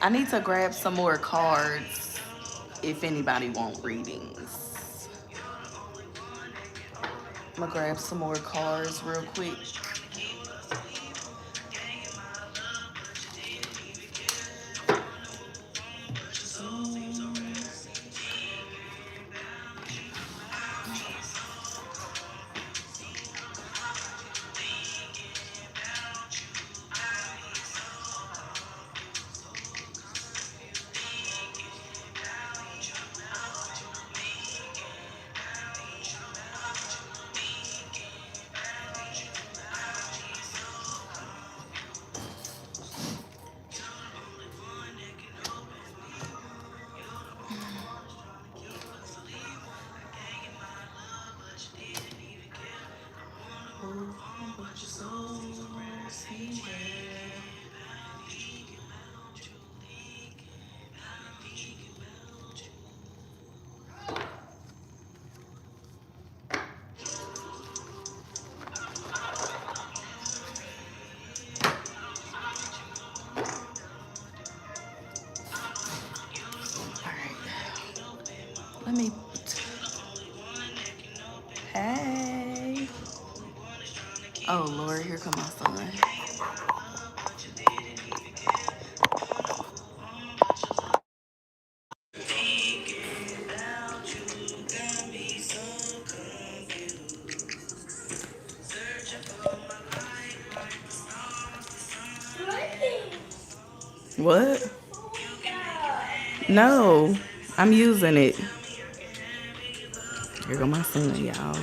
I need to grab some more cards if anybody want readings. I'm gonna grab some more cards real quick. Let me. Hey. Oh Lord, here come my son. What? No, I'm using it. Here go my son, y'all.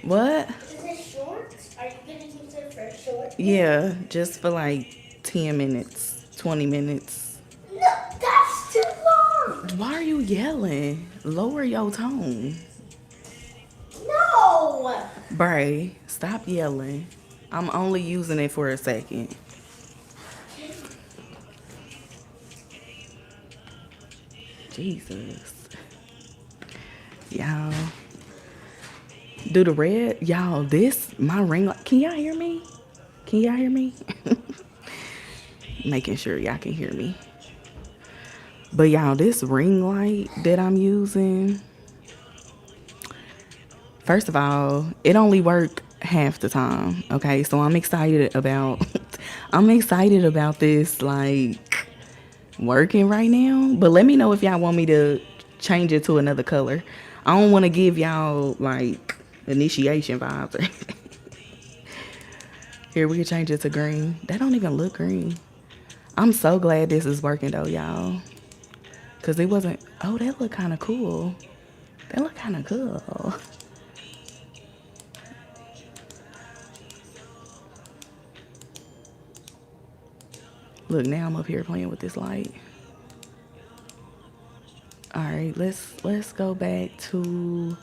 What? Is it shorts? Are you gonna use it for shorts? Yeah, just for like 10 minutes, 20 minutes. No, that's too long. Why are you yelling? Lower your tone. No. Bray, stop yelling. I'm only using it for a second. Jesus. Y'all. Do the red. Y'all, this, my ring light. Can y'all hear me? Can y'all hear me? Making sure y'all can hear me. But y'all, this ring light that I'm using, first of all, it only worked half the time. Okay, so I'm excited about I'm excited about this like working right now. But let me know if y'all want me to change it to another color. I don't want to give y'all like initiation vibes. Here, we can change it to green. That don't even look green. I'm so glad this is working though, y'all. Cause it wasn't, oh, that look kind of cool. That look kind of cool. Look, now I'm up here playing with this light. All right, let's go back to,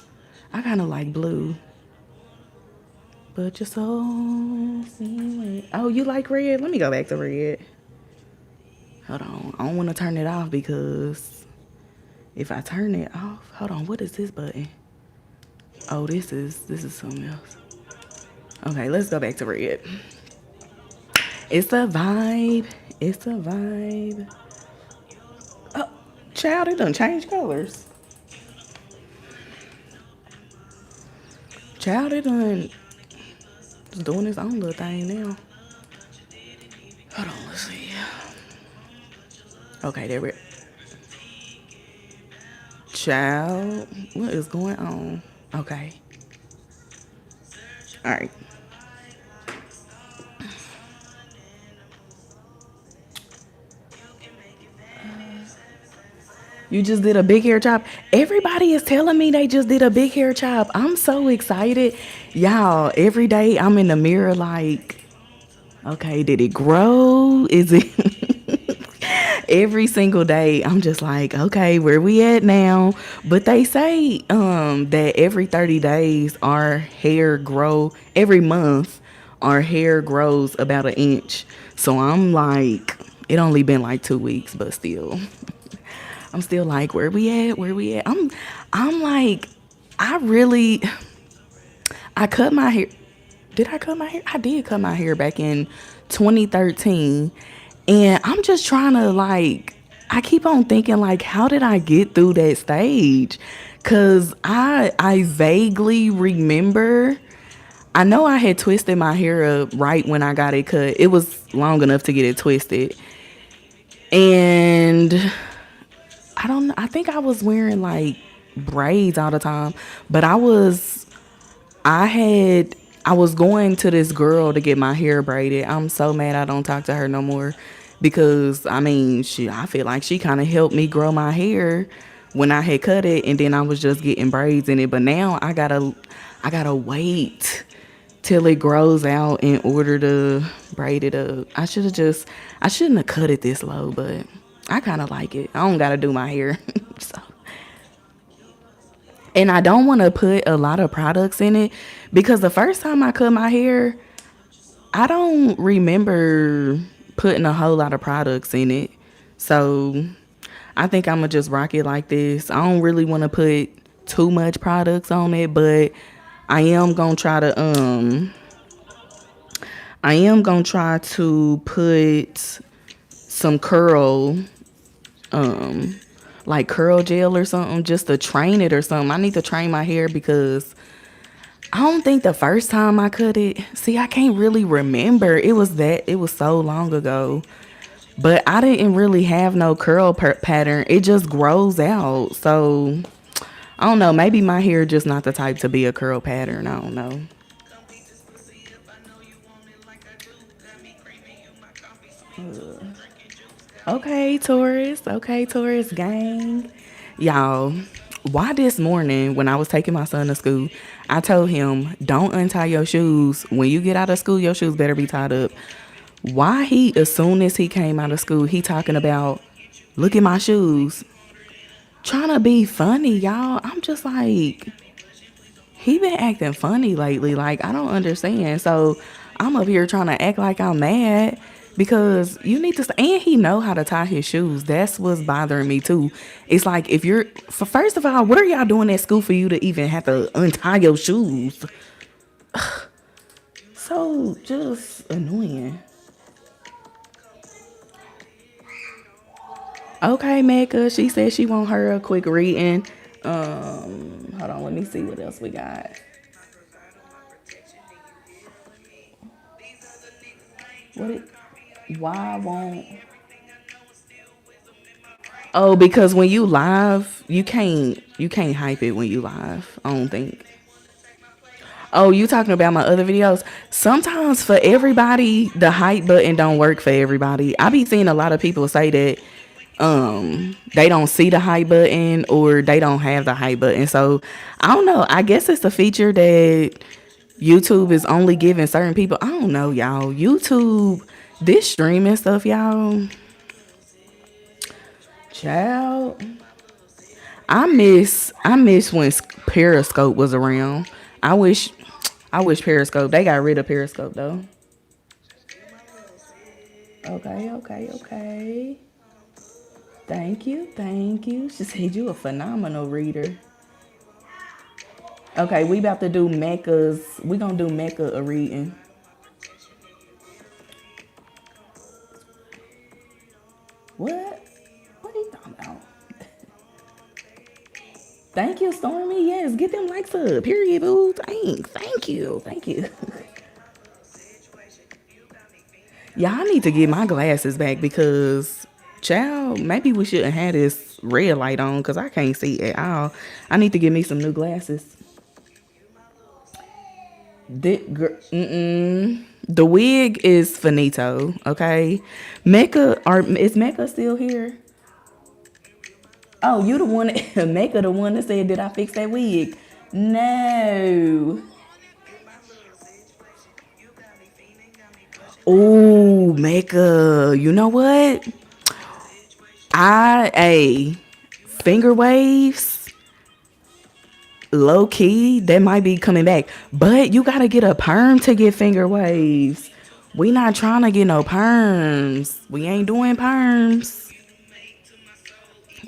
I kind of like blue. But you're so, oh, you like red? Let me go back to red. Hold on, I don't want to turn it off because if I turn it off, hold on, what is this button? Oh, this is something else. Okay, let's go back to red. It's a vibe. It's a vibe. Oh, child, it done changed colors. Child, it done just doing its own little thing now. Hold on, let's see. Okay, there we go. Child, what is going on? Okay. All right. You just did a big hair chop. Everybody is telling me they just did a big hair chop. I'm so excited. Y'all, every day I'm in the mirror like, okay, did it grow? Is it every single day I'm just like, okay, where we at now? But they say that every 30 days our hair grow, every month our hair grows about an inch. So I'm like, it only been like 2 weeks, but still. I'm still like, where we at? Where we at? I'm like, I cut my hair. Did I cut my hair? I did cut my hair back in 2013. And I'm just trying to like, I keep on thinking like, how did I get through that stage? Cause I vaguely remember. I know I had twisted my hair up right when I got it cut. It was long enough to get it twisted. And I don't know. I think I was wearing like braids all the time, but I had I was going to this girl to get my hair braided. I'm so mad I don't talk to her no more because I mean, I feel like she kind of helped me grow my hair when I had cut it and then I was just getting braids in it, but now I got to wait till it grows out in order to braid it up. I shouldn't have cut it this low, but I kind of like it. I don't got to do my hair. So, and I don't want to put a lot of products in it because the first time I cut my hair, I don't remember putting a whole lot of products in it. So I think I'm gonna just rock it like this. I don't really want to put too much products on it, but I am gonna try to I am gonna try to put some um like curl gel or something just to train it or something. I need to train my hair because I don't think the first time I cut it, see, I can't really remember. It was so long ago. But I didn't really have no pattern. It just grows out. So I don't know. Maybe my hair just not the type to be a curl pattern. I don't know. Okay, Taurus. Okay, Taurus gang. Y'all, why this morning when I was taking my son to school, I told him, don't untie your shoes. When you get out of school, your shoes better be tied up. Why as soon as he came out of school, he talking about, look at my shoes. Trying to be funny, y'all. I'm just like, he been acting funny lately. Like, I don't understand. So I'm up here trying to act like I'm mad because you need to, and he know how to tie his shoes. That's what's bothering me too. It's like if you're, for first of all, what are y'all doing at school for you to even have to untie your shoes? So just annoying. Okay, Mecca. She said she want her a quick reading. Hold on, let me see what else we got. What it why won't Oh, because when you live, you can't hype it when you live. I don't think. Oh, you talking about my other videos? Sometimes for everybody, the hype button don't work for everybody. I be seeing a lot of people say that they don't see the hype button or they don't have the hype button. So I don't know. I guess it's a feature that YouTube is only giving certain people. I don't know, y'all. YouTube, this streaming stuff, y'all. Child, I miss when Periscope was around. I wish I wish Periscope. They got rid of Periscope though. Okay, okay, okay. Thank you, thank you. She said you a phenomenal reader. Okay, we about to do Mecca's. We gonna do Mecca a reading. What? What are you talking about? Thank you, Stormy. Yes, get them likes up. Period, boo. Thanks. Thank you. Thank you. Yeah, I need to get my glasses back because, child, maybe we shouldn't have this red light on because I can't see at all. I need to get me some new glasses. The wig is finito, okay? Is Mecca still here? Oh, you the one that, Mecca the one that said, did I fix that wig? No. Oh, Mecca, you know what? A finger waves, low key, that might be coming back. But you gotta get a perm to get finger waves. We not trying to get no perms. We ain't doing perms.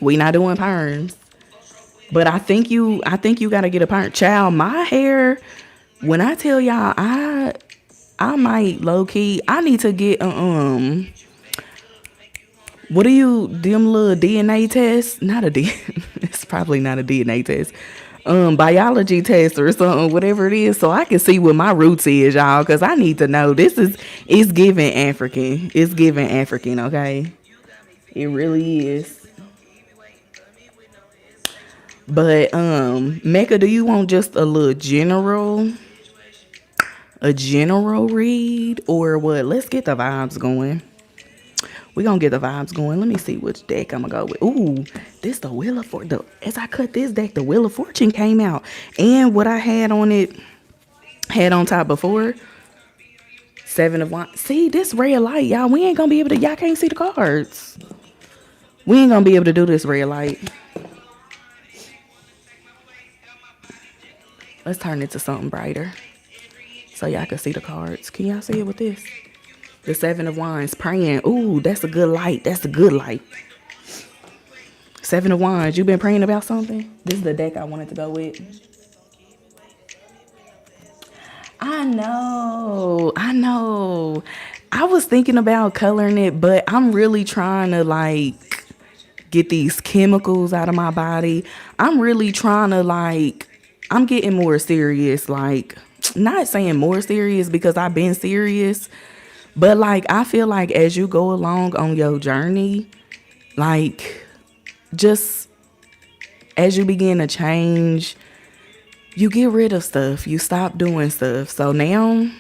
We not doing perms. But I think you gotta get a perm. Child, my hair, when I tell y'all I might low key, I need to get What do you them little DNA tests? Not a D. It's probably not a DNA test. Biology test or something, whatever it is, so I can see what my roots is, y'all. Cause I need to know. It's giving African. It's giving African. Okay, it really is. But Mecca, do you want just a general read, or what? Let's get the vibes going. We gonna get the vibes going. Let me see which deck I'm gonna go with. Ooh, this the Wheel of Fortune. As I cut this deck, the Wheel of Fortune came out, and what I had on it, had on top before, Seven of Wands. See this red light, y'all. We ain't gonna be able to. Y'all can't see the cards. We ain't gonna be able to do this red light. Let's turn it to something brighter so y'all can see the cards. Can y'all see it with this? The Seven of Wands praying. Ooh, that's a good light. That's a good light. Seven of Wands. You been praying about something? This is the deck I wanted to go with. I know. I know. I was thinking about coloring it, but I'm really trying to get these chemicals out of my body. I'm really trying to I'm getting more serious. Not saying more serious because I've been serious, but I feel like as you go along on your journey, like just as you begin to change, you get rid of stuff. You stop doing stuff. So now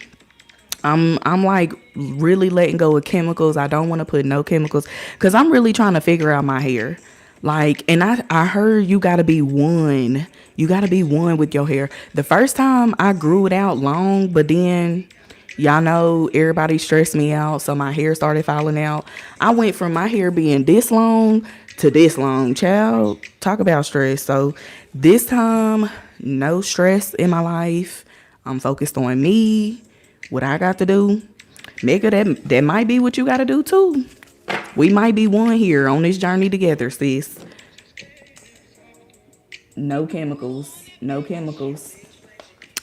I'm really letting go of chemicals. I don't want to put no chemicals because I'm really trying to figure out my hair. And I heard you gotta be one. You gotta be one with your hair. The first time I grew it out long, but then y'all know everybody stressed me out, so my hair started falling out. I went from my hair being this long to this long. Child, talk about stress. So this time, no stress in my life. I'm focused on me, what I got to do. Nigga, that might be what you gotta do too. We might be one here on this journey together, sis. No chemicals. No chemicals.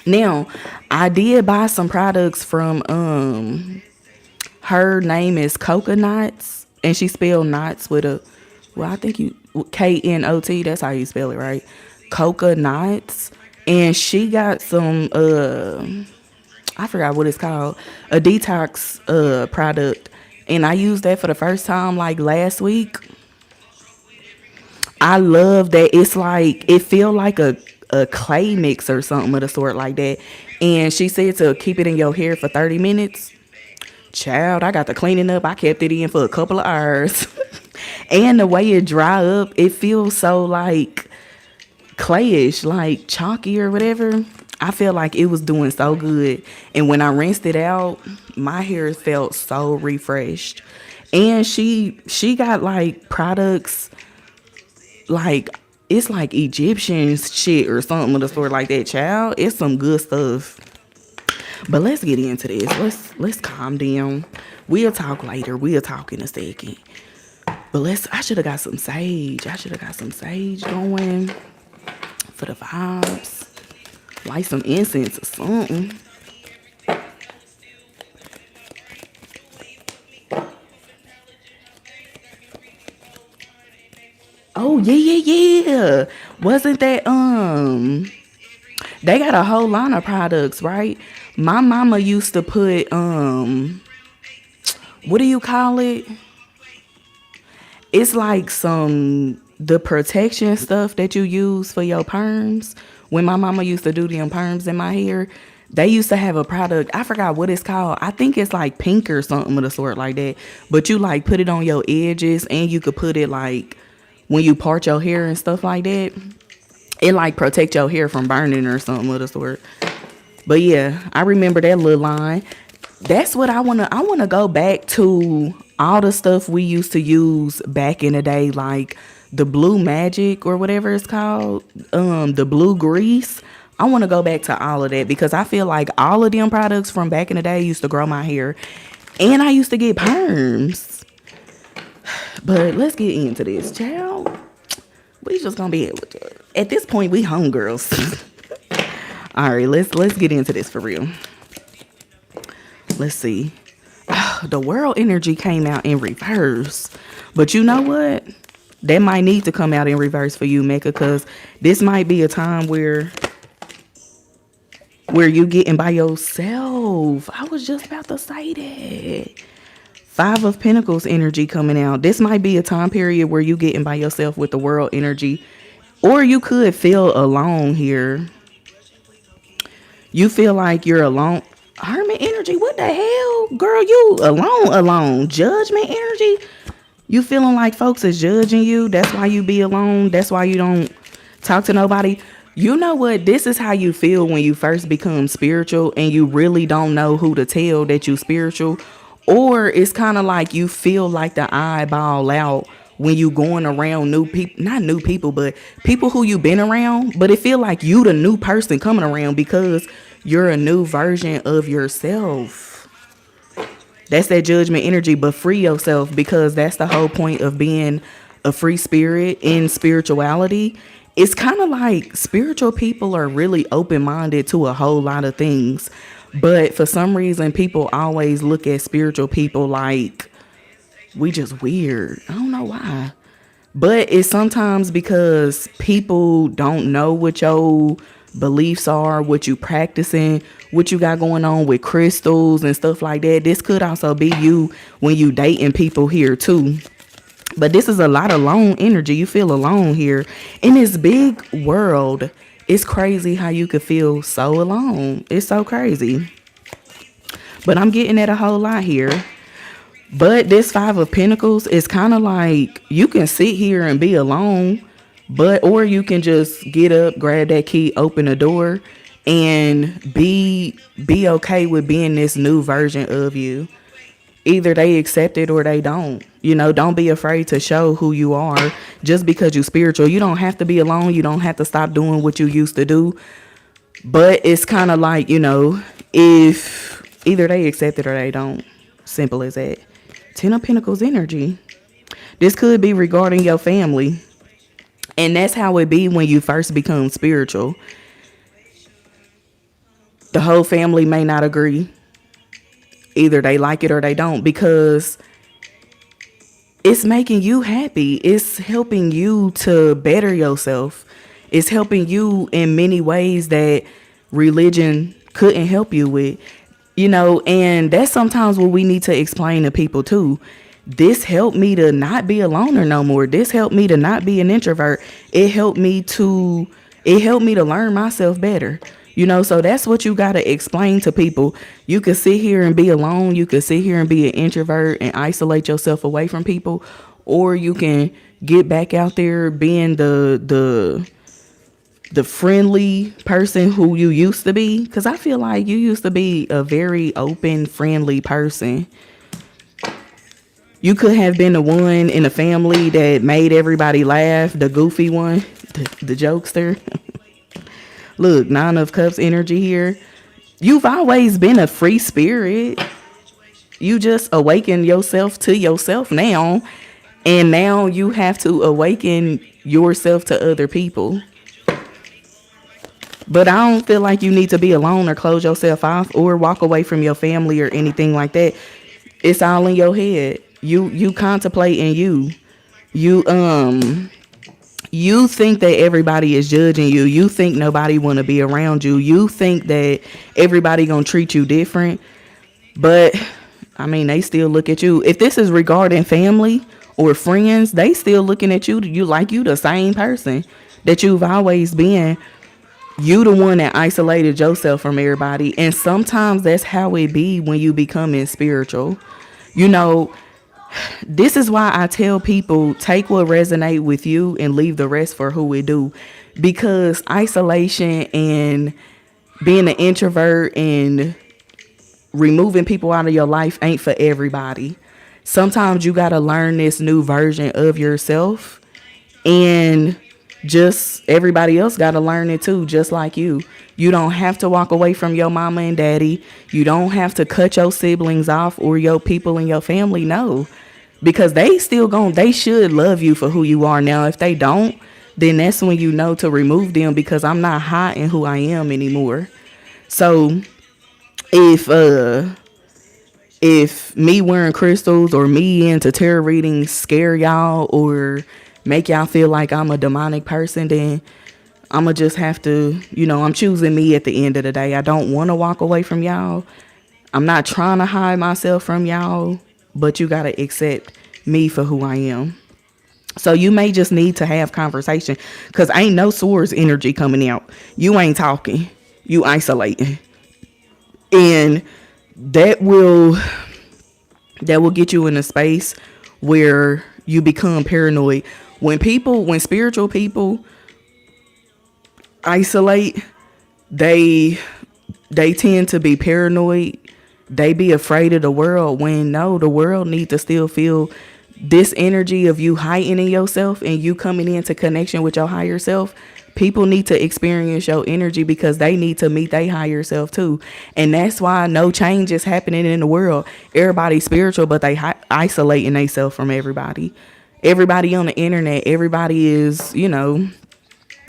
Now, I did buy some products from her name is Coconuts, and she spelled knots with a, well, I think you Knot, that's how you spell it, right? Coconuts. And she got some I forgot what it's called, a detox product. And I used that for the first time last week. I love that. It's it feel like a clay mix or something of the sort like that. And she said to keep it in your hair for 30 minutes. Child, I got to cleaning up. I kept it in for a couple of hours. And the way it dry up, it feels so clayish, chalky or whatever. I feel like it was doing so good. And when I rinsed it out, my hair felt so refreshed. And she got products it's Egyptian shit or something of the sort like that, child. It's some good stuff. But let's get into this. Let's calm down. We'll talk later. We'll talk in a second. But I should have got some sage. I should have got some sage going for the vibes. Light some incense or something. Oh yeah. Wasn't that they got a whole line of products, right? My mama used to put what do you call it? It's some the protection stuff that you use for your perms. When my mama used to do them perms in my hair, they used to have a product. I forgot what it's called. I think it's pink or something of the sort like that. But you put it on your edges, and you could put it when you part your hair and stuff like that. It protect your hair from burning or something of the sort. But yeah, I remember that little line. That's what I wanna go back to all the stuff we used to use back in the day, the blue magic or whatever it's called, the blue grease. I want to go back to all of that because I feel like all of them products from back in the day used to grow my hair, and I used to get perms. But let's get into this, child. We just gonna be able to. At this point, we homegirls. All right, let's get into this for real. Let's see. The world energy came out in reverse. But you know what? That might need to come out in reverse for you, Mecca, because this might be a time where you getting by yourself. I was just about to say that. Five of Pentacles energy coming out. This might be a time period where you getting by yourself with the world energy. Or you could feel alone here. You feel like you're alone. Hermit energy, what the hell? Girl, you alone. Judgment energy. You feeling like folks is judging you. That's why you be alone. That's why you don't talk to nobody. You know what? This is how you feel when you first become spiritual and you really don't know who to tell that you spiritual. Or it's kind of like you feel like the eyeball out when you going around new people, not new people, but people who you been around. But it feel like you the new person coming around because you're a new version of yourself. That's that judgment energy, but free yourself, because that's the whole point of being a free spirit in spirituality. It's kind of like spiritual people are really open-minded to a whole lot of things. But for some reason, people always look at spiritual people like we just weird. I don't know why. But it's sometimes because people don't know what your beliefs are, what you practicing, what you got going on with crystals and stuff like that. This could also be you when you dating people here too. But this is a lot of lone energy. You feel alone here. In this big world, it's crazy how you could feel so alone. It's so crazy. But I'm getting at a whole lot here. But this Five of Pentacles is kind of like you can sit here and be alone, or you can just get up, grab that key, open the door, and be okay with being this new version of you. Either they accept it or they don't. Don't be afraid to show who you are. Just because you're spiritual, you don't have to be alone. You don't have to stop doing what you used to do. But it's kind of like, if either they accept it or they don't. Simple as that. Ten of Pentacles energy. This could be regarding your family. And that's how it be when you first become spiritual. The whole family may not agree. Either they like it or they don't, because it's making you happy. It's helping you to better yourself. It's helping you in many ways that religion couldn't help you with. And that's sometimes what we need to explain to people too. This helped me to not be a loner no more. This helped me to not be an introvert. It helped me to learn myself better. So that's what you got to explain to people. You could sit here and be alone. You could sit here and be an introvert and isolate yourself away from people. Or you can get back out there being the friendly person who you used to be. Because I feel like you used to be a very open, friendly person. You could have been the one in the family that made everybody laugh, the goofy one, the jokester. Look, Nine of Cups energy here. You've always been a free spirit. You just awaken yourself to yourself now. And now you have to awaken yourself to other people. But I don't feel like you need to be alone or close yourself off or walk away from your family or anything like that. It's all in your head. You contemplating you. You think that everybody is judging you. You think nobody want to be around you. You think that everybody gonna treat you different. But, they still look at you. If this is regarding family or friends, they still looking at you. You like you the same person that you've always been. You the one that isolated yourself from everybody. And sometimes that's how it be when you becoming spiritual. This is why I tell people, take what resonate with you and leave the rest for who it do. Because isolation and being an introvert and removing people out of your life ain't for everybody. Sometimes you got to learn this new version of yourself, and just everybody else got to learn it too, just like you. You don't have to walk away from your mama and daddy. You don't have to cut your siblings off or your people in your family. No. Because they should love you for who you are. Now, if they don't, then that's when you know to remove them, because I'm not hot in who I am anymore. So if If me wearing crystals or me into tarot readings scare y'all or make y'all feel like I'm a demonic person, then I'ma just have to, I'm choosing me at the end of the day. I don't want to walk away from y'all. I'm not trying to hide myself from y'all, but you gotta accept me for who I am. So you may just need to have conversation, because ain't no swords energy coming out. You ain't talking. You isolating. And that will get you in a space where you become paranoid. When spiritual people isolate, they tend to be paranoid. They be afraid of the world, when no, the world need to still feel this energy of you heightening yourself and you coming into connection with your higher self. People need to experience your energy because they need to meet their higher self too. And that's why no change is happening in the world. Everybody's spiritual, but they isolating themselves from everybody. Everybody on the internet, everybody is,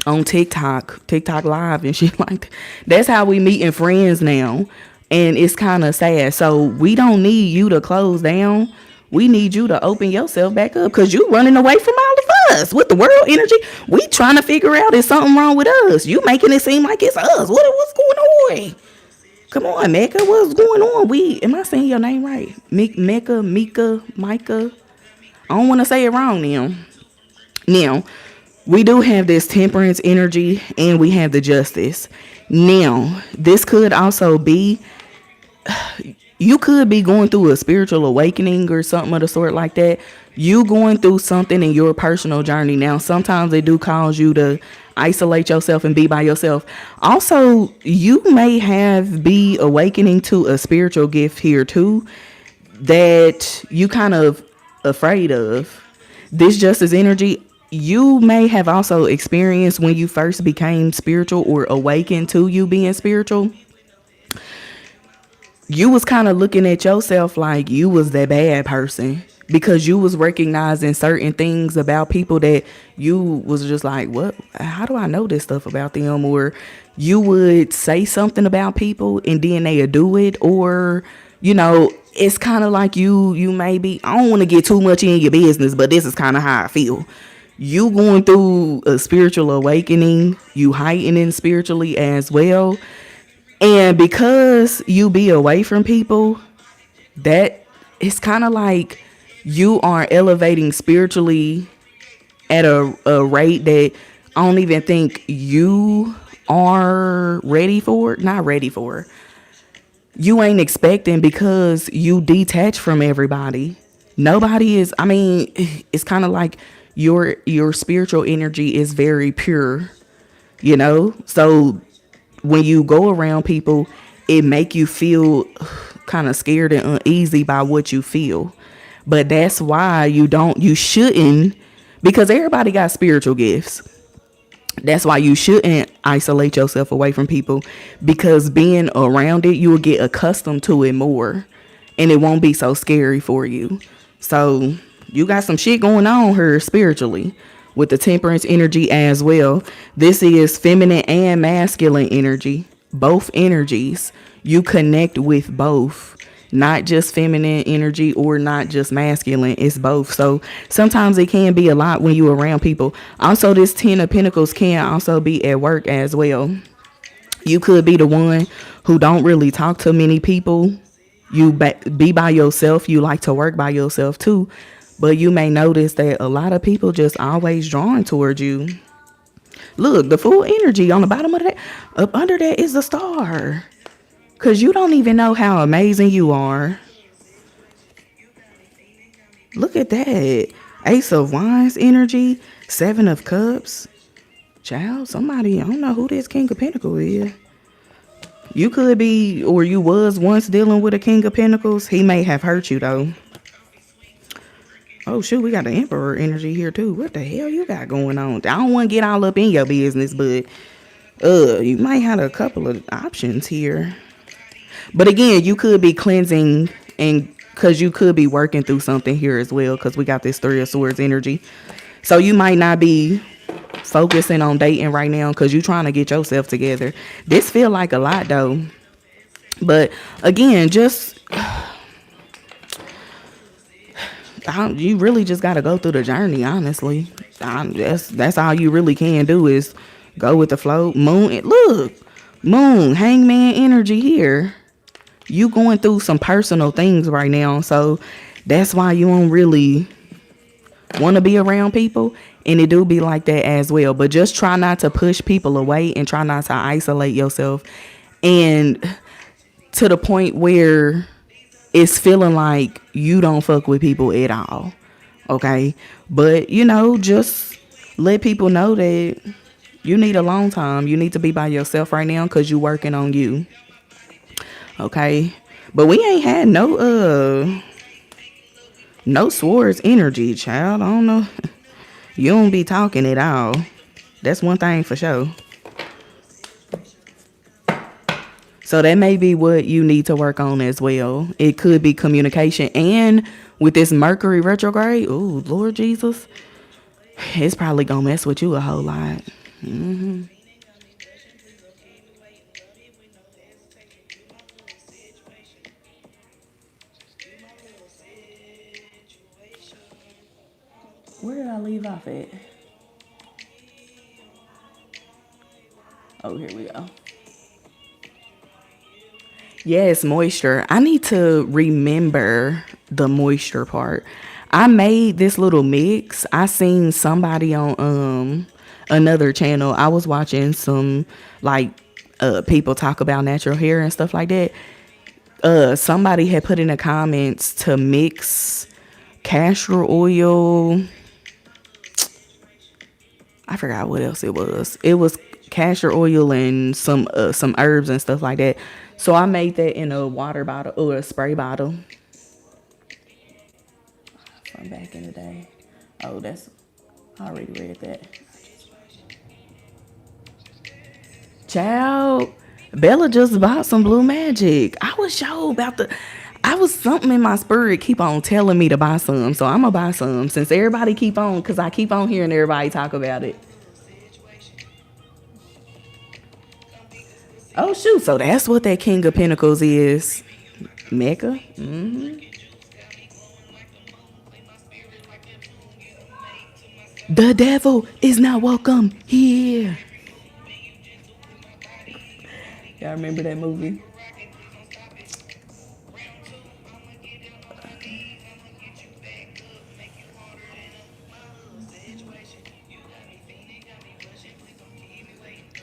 on TikTok live and shit like that. That's how we meeting friends now. And it's kind of sad. So we don't need you to close down. We need you to open yourself back up, because you running away from all of us with the world energy. We trying to figure out if something wrong with us. You making it seem like it's us. What's going on? Come on, Mecca. What's going on? Am I saying your name right? Mecca, Mika, Micah. I don't want to say it wrong now. Now, we do have this temperance energy and we have the justice. Now, this could also be, you could be going through a spiritual awakening or something of the sort like that. You going through something in your personal journey. Now, sometimes they do cause you to isolate yourself and be by yourself. Also, you may be awakening to a spiritual gift here too that you kind of afraid of. This justice energy, you may have also experienced when you first became spiritual or awakened to you being spiritual. You was kind of looking at yourself like you was that bad person, because you was recognizing certain things about people that you was just like, what? How do I know this stuff about them? Or you would say something about people and then they would do it. Or, it's kind of like you maybe, I don't want to get too much in your business, but this is kind of how I feel. You going through a spiritual awakening, you heightening spiritually as well. And because you be away from people, that it's kind of like you are elevating spiritually at a rate that I don't even think you are ready for. Not ready for. You ain't expecting, because you detach from everybody. Nobody is, it's kind of like your spiritual energy is very pure, So when you go around people, it make you feel kind of scared and uneasy by what you feel. But that's why you shouldn't, because everybody got spiritual gifts. That's why you shouldn't isolate yourself away from people, because being around it, you will get accustomed to it more and it won't be so scary for you. So you got some shit going on here spiritually with the temperance energy as well. This is feminine and masculine energy, both energies. You connect with both, not just feminine energy or not just masculine. It's both. So sometimes it can be a lot when you're around people. Also, this 10 of Pentacles can also be at work as well. You could be the one who don't really talk to many people. You be by yourself. You like to work by yourself too. But you may notice that a lot of people just always drawn towards you. Look, the full energy on the bottom of that, up under that is the star. Because you don't even know how amazing you are. Look at that. Ace of Wands energy, 7 of Cups. Child, somebody, I don't know who this King of Pentacles is. You could be, or you was once dealing with a King of Pentacles. He may have hurt you though. Oh shoot, we got the Emperor energy here too. What the hell you got going on? I don't want to get all up in your business, but you might have a couple of options here. But again, you could be cleansing, and because you could be working through something here as well, because we got this 3 of Swords energy. So you might not be focusing on dating right now because you're trying to get yourself together. This feel like a lot though. But again, just You really just got to go through the journey, honestly. That's all you really can do is go with the flow. Look, moon, hangman energy here. You going through some personal things right now, so that's why you don't really want to be around people, and it do be like that as well. But just try not to push people away and try not to isolate yourself, and to the point where it's feeling like you don't fuck with people at all. Okay, but just let people know that you need a long time. You need to be by yourself right now because you working on you. Okay, but we ain't had no swords energy, child. I don't know. You don't be talking at all. That's one thing for sure. So that may be what you need to work on as well. It could be communication. And with this Mercury retrograde, ooh, Lord Jesus, it's probably going to mess with you a whole lot. Mm-hmm. Where did I leave off at? Oh, here we go. Yes, moisture. I need to remember the moisture part. I made this little mix. I seen somebody on another channel. I was watching some like people talk about natural hair and stuff like that. Somebody had put in the comments to mix castor oil. I forgot what else it was. It was castor oil and some herbs and stuff like that. So I made that in a water bottle or a spray bottle from back in the day. Oh, I already read that. Child, Bella just bought some Blue Magic. I was sure about I was something in my spirit keep on telling me to buy some, so I'm gonna buy some since everybody because I keep on hearing everybody talk about it. Oh shoot, so that's what that King of Pentacles is. Mecca. Mm-hmm. The devil is not welcome here. Y'all remember that movie?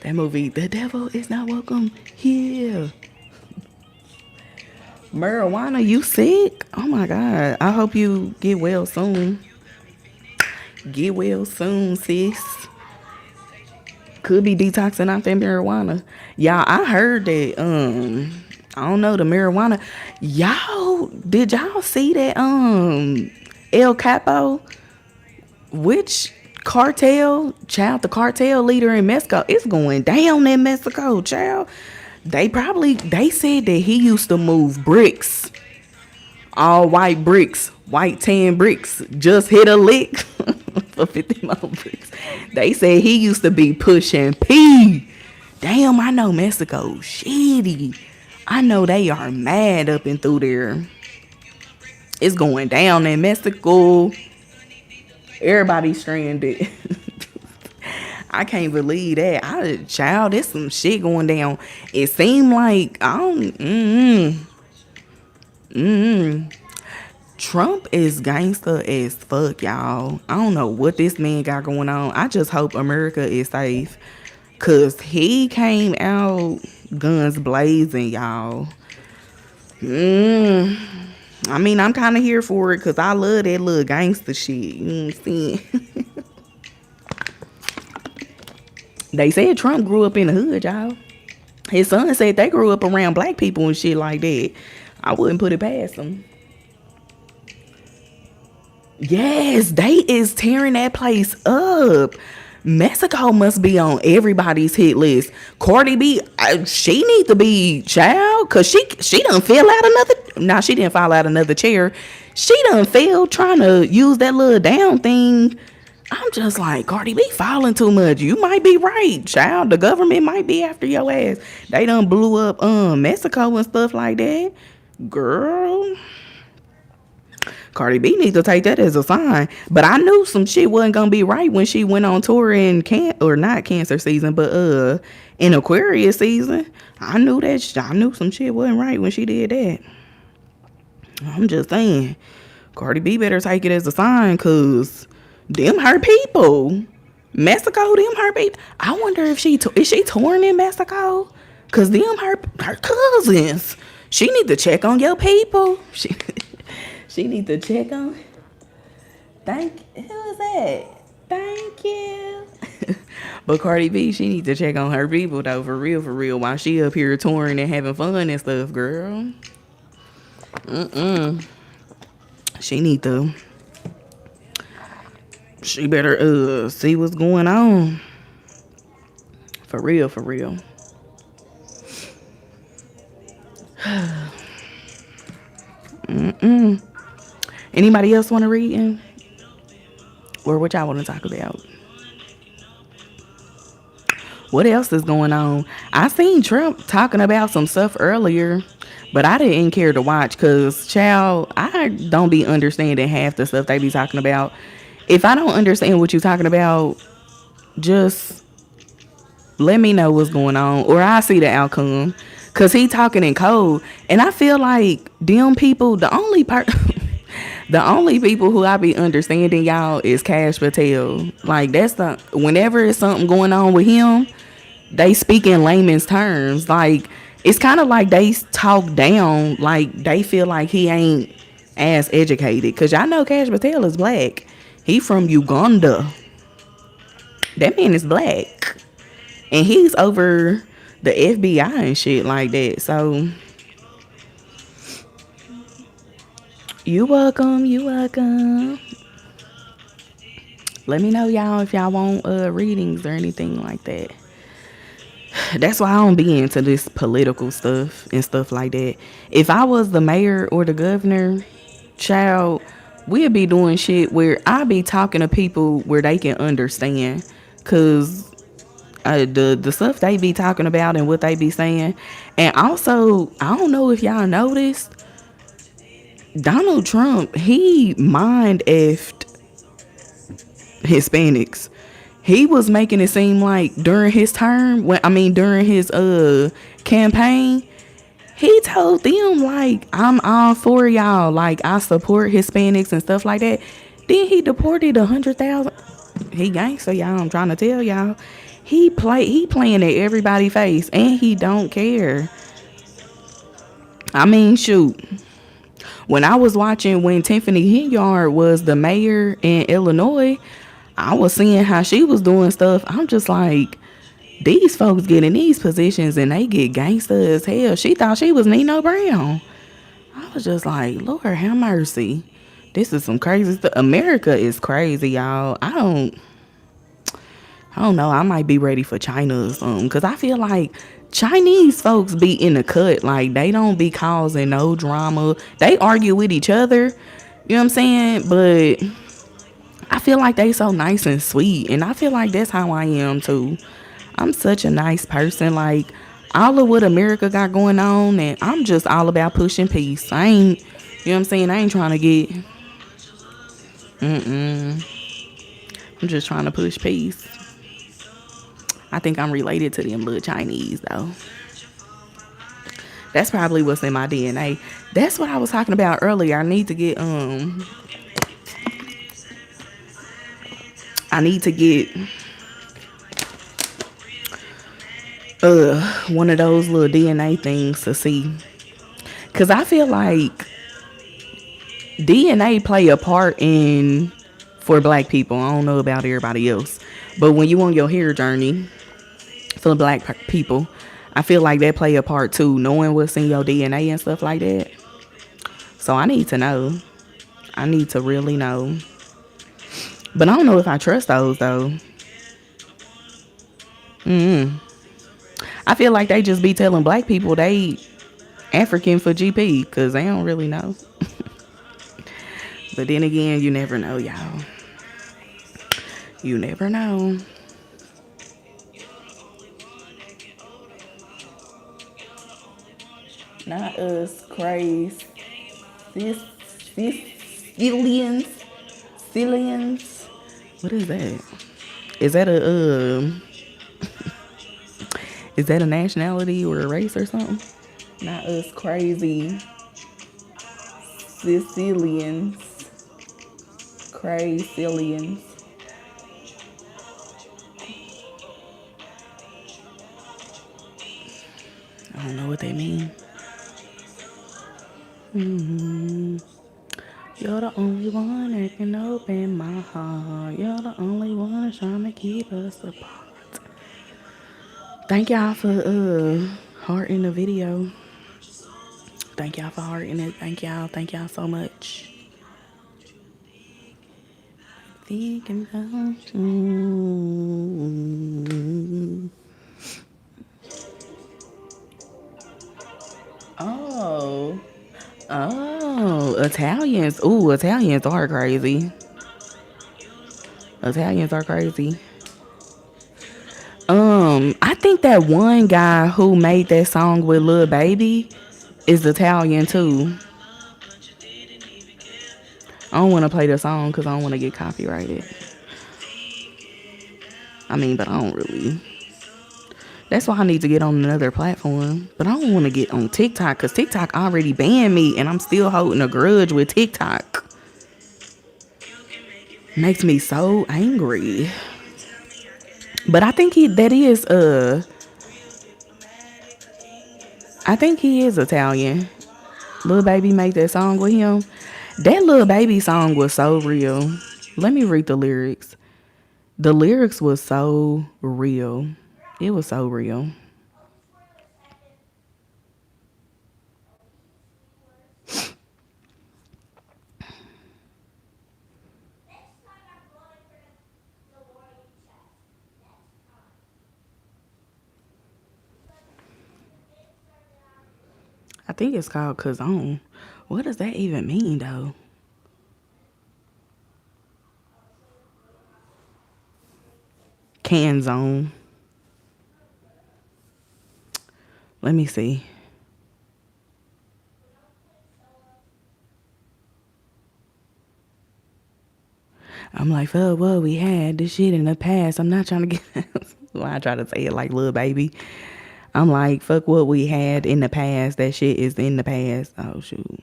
That movie, The Devil is Not Welcome Here. Marijuana, you sick? Oh my God. I hope you get well soon. Get well soon, sis. Could be detoxing out that marijuana. Y'all, I heard that, I don't know, the marijuana. Did y'all see that, El Capo? Which child, the cartel leader in Mexico, it's going down in Mexico, child. They said that he used to move bricks, all white bricks, white tan bricks, just hit a lick for 50 more bricks. They said he used to be pushing P. Damn, I know Mexico shitty. I know they are mad up and through there. It's going down in Mexico. Everybody's stranded. I can't believe that. Child, there's some shit going down. It seemed like Trump is gangster as fuck, y'all. I don't know what this man got going on. I just hope America is safe. Cause he came out guns blazing, y'all. I mean, I'm kind of here for it because I love that little gangster shit. You know what I'm saying? They said Trump grew up in the hood, y'all. His son said they grew up around black people and shit like that. I wouldn't put it past them. Yes, they is tearing that place up. Mexico must be on everybody's hit list. Cardi B, she need to be child, cause she done fell out another. Nah, she didn't fall out another chair. She done fell trying to use that little down thing. I'm just like, Cardi B falling too much. You might be right, child. The government might be after your ass. They done blew up Mexico and stuff like that. Girl, Cardi B needs to take that as a sign. But I knew some shit wasn't gonna be right when she went on tour in or not Cancer season, but in Aquarius season. I knew that. I knew some shit wasn't right when she did that. I'm just saying, Cardi B better take it as a sign, cause them her people. Mexico, them her people. I wonder if is she touring in Mexico? Cause them her cousins. She need to check on your people. She need to check on. Who is that? Thank you. But Cardi B, she need to check on her people though, for real, while she up here touring and having fun and stuff, girl. She need to. She better see what's going on. For real. Anybody else want to read in? Or what y'all want to talk about? What else is going on? I seen Trump talking about some stuff earlier, but I didn't care to watch because, child, I don't be understanding half the stuff they be talking about. If I don't understand what you're talking about, just let me know what's going on, or I see the outcome. Cause he talking in code, and I feel like them people, the only people who I be understanding y'all is Cash Patel. Like that's whenever it's something going on with him, they speak in layman's terms. Like it's kind of like they talk down, like they feel like he ain't as educated. Cause y'all know Cash Patel is black. He from Uganda. That man is black, and he's over the FBI and shit like that. So you welcome. Let me know, y'all, if y'all want readings or anything like that. That's why I don't be into this political stuff and stuff like that. If I was the mayor or the governor, child, we'd be doing shit where I be talking to people where they can understand. Cause the stuff they be talking about and what they be saying. And also, I don't know if y'all noticed, Donald Trump, he mind effed Hispanics. He was making it seem like during his term, during his campaign, he told them like, I'm all for y'all, like I support Hispanics and stuff like that. Then he deported 100,000. He gangster, y'all. I'm trying to tell y'all. He playing at everybody's face, and he don't care. I mean, shoot. When I was watching when Tiffany Henyard was the mayor in Illinois, I was seeing how she was doing stuff. I'm just like, these folks get in these positions and they get gangster as hell. She thought she was Nino Brown. I was just like, Lord have mercy. This is some crazy stuff. America is crazy, y'all. I don't know. I might be ready for China or something. Because I feel like Chinese folks be in the cut. Like, they don't be causing no drama. They argue with each other. You know what I'm saying? But I feel like they so nice and sweet. And I feel like that's how I am, too. I'm such a nice person. Like, all of what America got going on. And I'm just all about pushing peace. I ain't, you know what I'm saying? I ain't trying to get... I'm just trying to push peace. I think I'm related to them little Chinese, though. That's probably what's in my DNA. That's what I was talking about earlier. I need to get one of those little DNA things to see. Cause I feel like DNA play a part in for black people. I don't know about everybody else. But when you on your hair journey for black people, I feel like that play a part too, knowing what's in your DNA and stuff like that. So I need to know. I need to really know. But I don't know if I trust those though. I feel like they just be telling black people they African for GP because they don't really know. But then again, you never know, y'all. You never know. Not us, crazy. Sis, Cillians. Cillians. What is that? Is that a is that a nationality or a race or something? Not us crazy Sicilians. Crazilians. I don't know what they mean. Mm-hmm. You're the only one that can open my heart. You're the only one that's trying to keep us apart. Thank y'all for hearting the video. Thank y'all for hearting it. Thank y'all. Thank y'all so much. Thinking about you. Oh. Oh. Italians. Ooh, Italians are crazy. Italians are crazy. I think that one guy who made that song with Lil Baby is Italian too. I don't want to play the song because I don't want to get copyrighted. I mean, but I don't really. That's why I need to get on another platform. But I don't want to get on TikTok because TikTok already banned me and I'm still holding a grudge with TikTok. Makes me so angry. But I think I think he is Italian. Lil Baby made that song with him. That Lil Baby song was so real. Let me read the lyrics. The lyrics was so real. It was so real. I think it's called Kazone. What does that even mean though? Canzone. Let me see. I'm like, fuck what we had. This shit in the past. I'm not trying to get. Why I try to say it like Lil Baby. I'm like, fuck what we had in the past. That shit is in the past. Oh, shoot.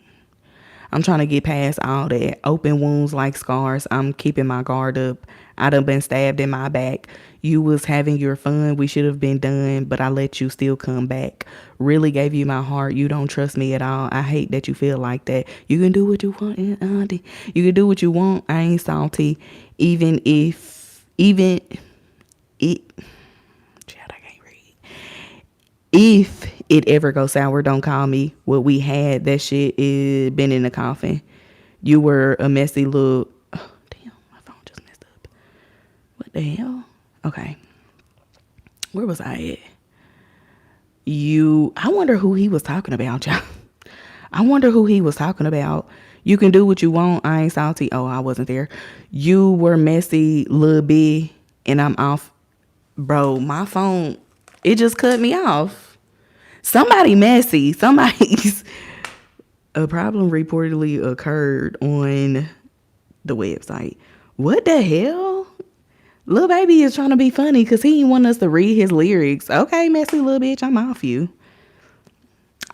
I'm trying to get past all that. Open wounds like scars. I'm keeping my guard up. I done been stabbed in my back. You was having your fun. We should have been done, but I let you still come back. Really gave you my heart. You don't trust me at all. I hate that you feel like that. You can do what you want, auntie. You can do what you want. I ain't salty. Even it. Child, I can't read. If it ever goes sour, don't call me. What we had, that shit is been in the coffin. You were a messy little. Oh, damn, my phone just messed up. What the hell? Okay. Where was I at? I wonder who he was talking about, y'all. I wonder who he was talking about. You can do what you want. I ain't salty. Oh, I wasn't there. You were messy, little bit, and I'm off. Bro, my phone, it just cut me off. Somebody messy. Somebody's a problem reportedly occurred on the website. What the hell? Lil Baby is trying to be funny because he didn't want us to read his lyrics. Okay, messy little bitch, I'm off you.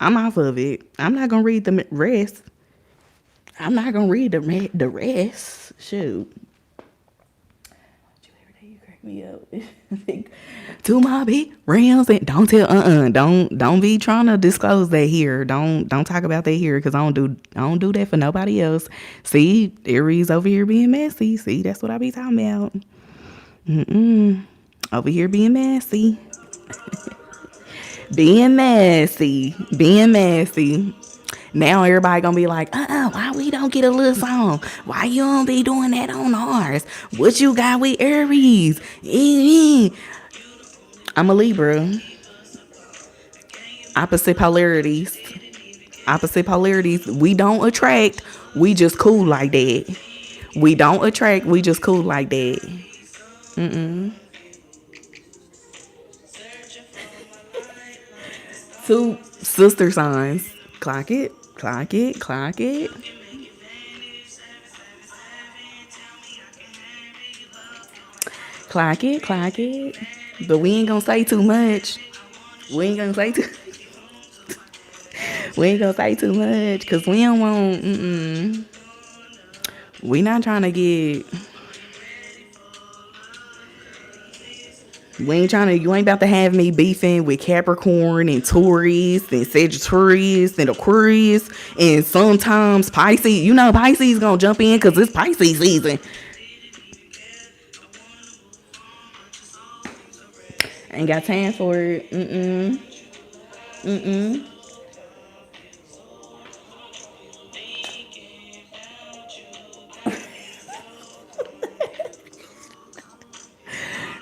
I'm off of it. I'm not going to read the rest. I'm not going to read the rest. Shoot. You crack me up. To my big rounds and don't tell don't be trying to disclose that here. Don't talk about that here because I don't do that for nobody else. See, Aries over here being messy. See, that's what I be talking about. Over here being messy. being messy. Now everybody gonna be like, why we don't get a little song? Why you don't be doing that on ours? What you got with Aries? I'm a Libra. Opposite polarities. We don't attract. We just cool like that. We don't attract. We just cool like that. Two sister signs. Clock it. Clock it, clock it. But we ain't gonna say too much. We ain't gonna say too. We ain't gonna say too much because we don't want. We not trying to get. We ain't trying to. You ain't about to have me beefing with Capricorn and Taurus and Sagittarius and Aquarius and sometimes Pisces. You know Pisces gonna jump in because it's Pisces season. Ain't got time for it.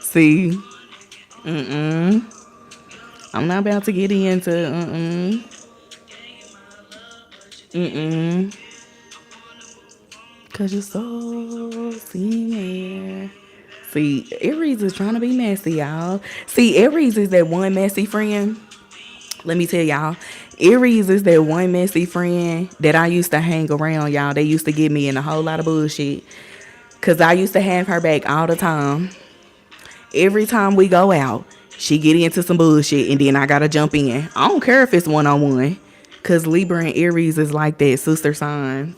See, I'm not about to get into cause you're so senior. See, Aries is trying to be messy, y'all. See, Aries is that one messy friend. Let me tell y'all, Aries is that one messy friend that I used to hang around, y'all. They used to get me in a whole lot of bullshit. Cause I used to have her back all the time. Every time we go out, she get into some bullshit and then I gotta jump in. I don't care if it's one-on-one. Cause Libra and Aries is like that, sister signs.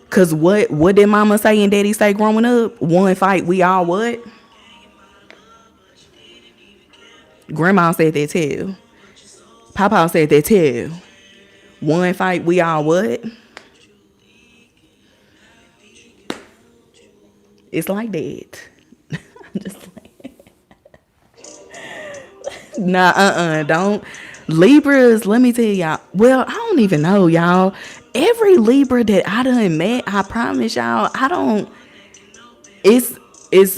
Cause what did mama say and daddy say growing up? One fight, we all what? Grandma said that too. Papa said that too. One fight, we all what? It's like that. I'm just like, nah, don't. Libras, let me tell y'all. Well, I don't even know, y'all. Every Libra that I done met, I promise y'all, I don't. It's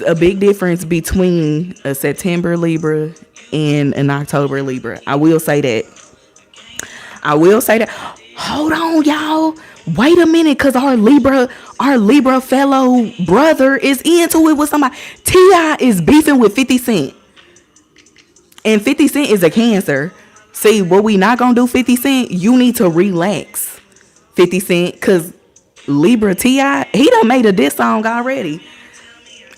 a big difference between a September Libra and an October Libra. I will say that. I will say that. Hold on, y'all. Wait a minute, cause our Libra fellow brother is into it with somebody. Ti is beefing with 50 Cent, and 50 Cent is a Cancer. See, what we not gonna do, 50 Cent? You need to relax, 50 Cent, cause Libra Ti, he done made a diss song already.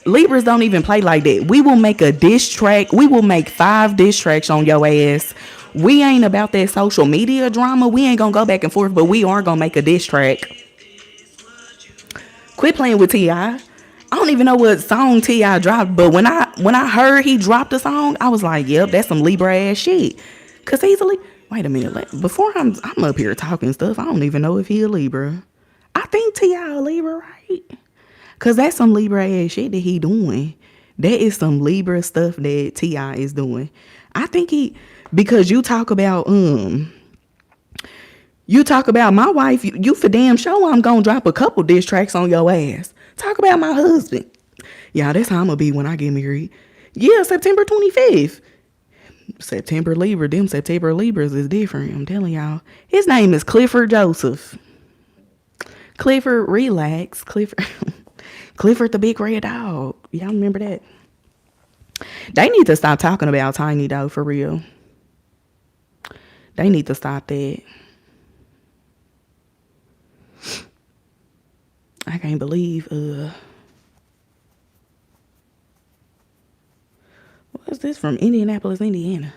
Libras don't even play like that. We will make a diss track. We will make 5 diss tracks on your ass. We ain't about that social media drama. We ain't gonna go back and forth, but we are gonna make a diss track. Quit playing with Ti. I don't even know what song Ti dropped, but when I heard he dropped a song, I was like, "Yep, that's some Libra ass shit." Cause he's a wait a minute. Before I'm up here talking stuff, I don't even know if he a Libra. I think Ti a Libra, right? Cause that's some Libra ass shit that he doing. That is some Libra stuff that Ti is doing. I think because you talk about my wife, you for damn sure I'm gonna drop a couple diss tracks on your ass. Talk about my husband. Yeah, that's how I'm gonna be when I get married. Yeah, September 25th. September Libra, them September Libras is different. I'm telling y'all. His name is Clifford Joseph. Clifford, relax. Clifford the big red dog. Y'all remember that? They need to stop talking about Tiny though, for real. They need to stop that. I can't believe what's this from Indianapolis, Indiana?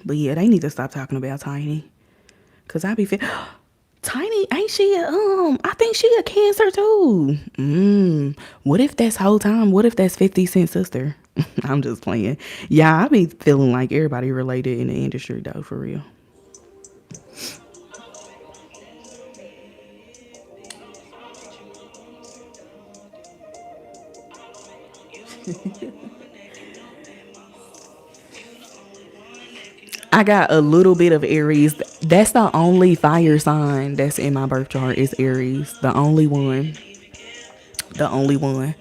But yeah, they need to stop talking about Tiny. Cause I be Tiny, ain't she I think she a Cancer too. What if that's whole time? What if that's 50 Cent sister? I'm just playing. Yeah, I be feeling like everybody related in the industry though, for real. I got a little bit of Aries. That's the only fire sign that's in my birth chart is Aries. The only one. The only one.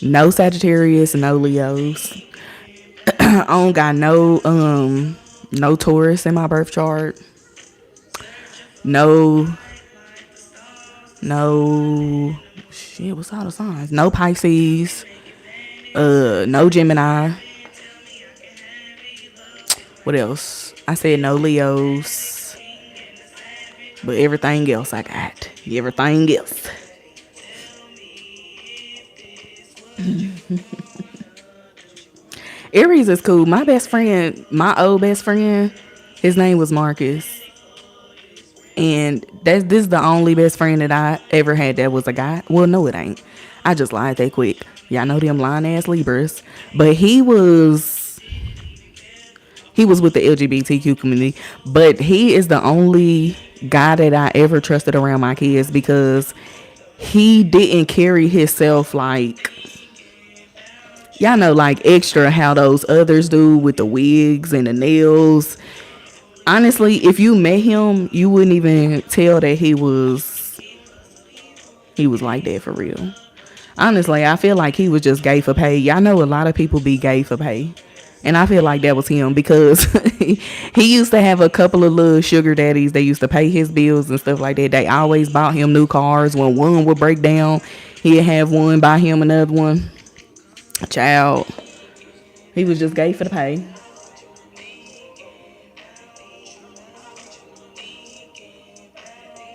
No Sagittarius, no Leos. I don't got no Taurus in my birth chart. No shit, what's all the signs? No Pisces. No Gemini. What else? I said no Leos. But everything else I got. Everything else. Aries is cool. My best friend, my old best friend, his name was Marcus. And this is the only best friend that I ever had that was a guy. Well, no, it ain't. I just lied that quick. Y'all know them lying ass Libras. But he was with the LGBTQ community. But he is the only guy that I ever trusted around my kids because he didn't carry himself like, y'all know, like extra how those others do with the wigs and the nails. Honestly, if you met him, you wouldn't even tell that he was like that for real. Honestly, I feel like he was just gay for pay. Y'all know a lot of people be gay for pay. And I feel like that was him because he used to have a couple of little sugar daddies. They used to pay his bills and stuff like that. They always bought him new cars. When one would break down, he'd have one, buy him another one. Child, he was just gay for the pay.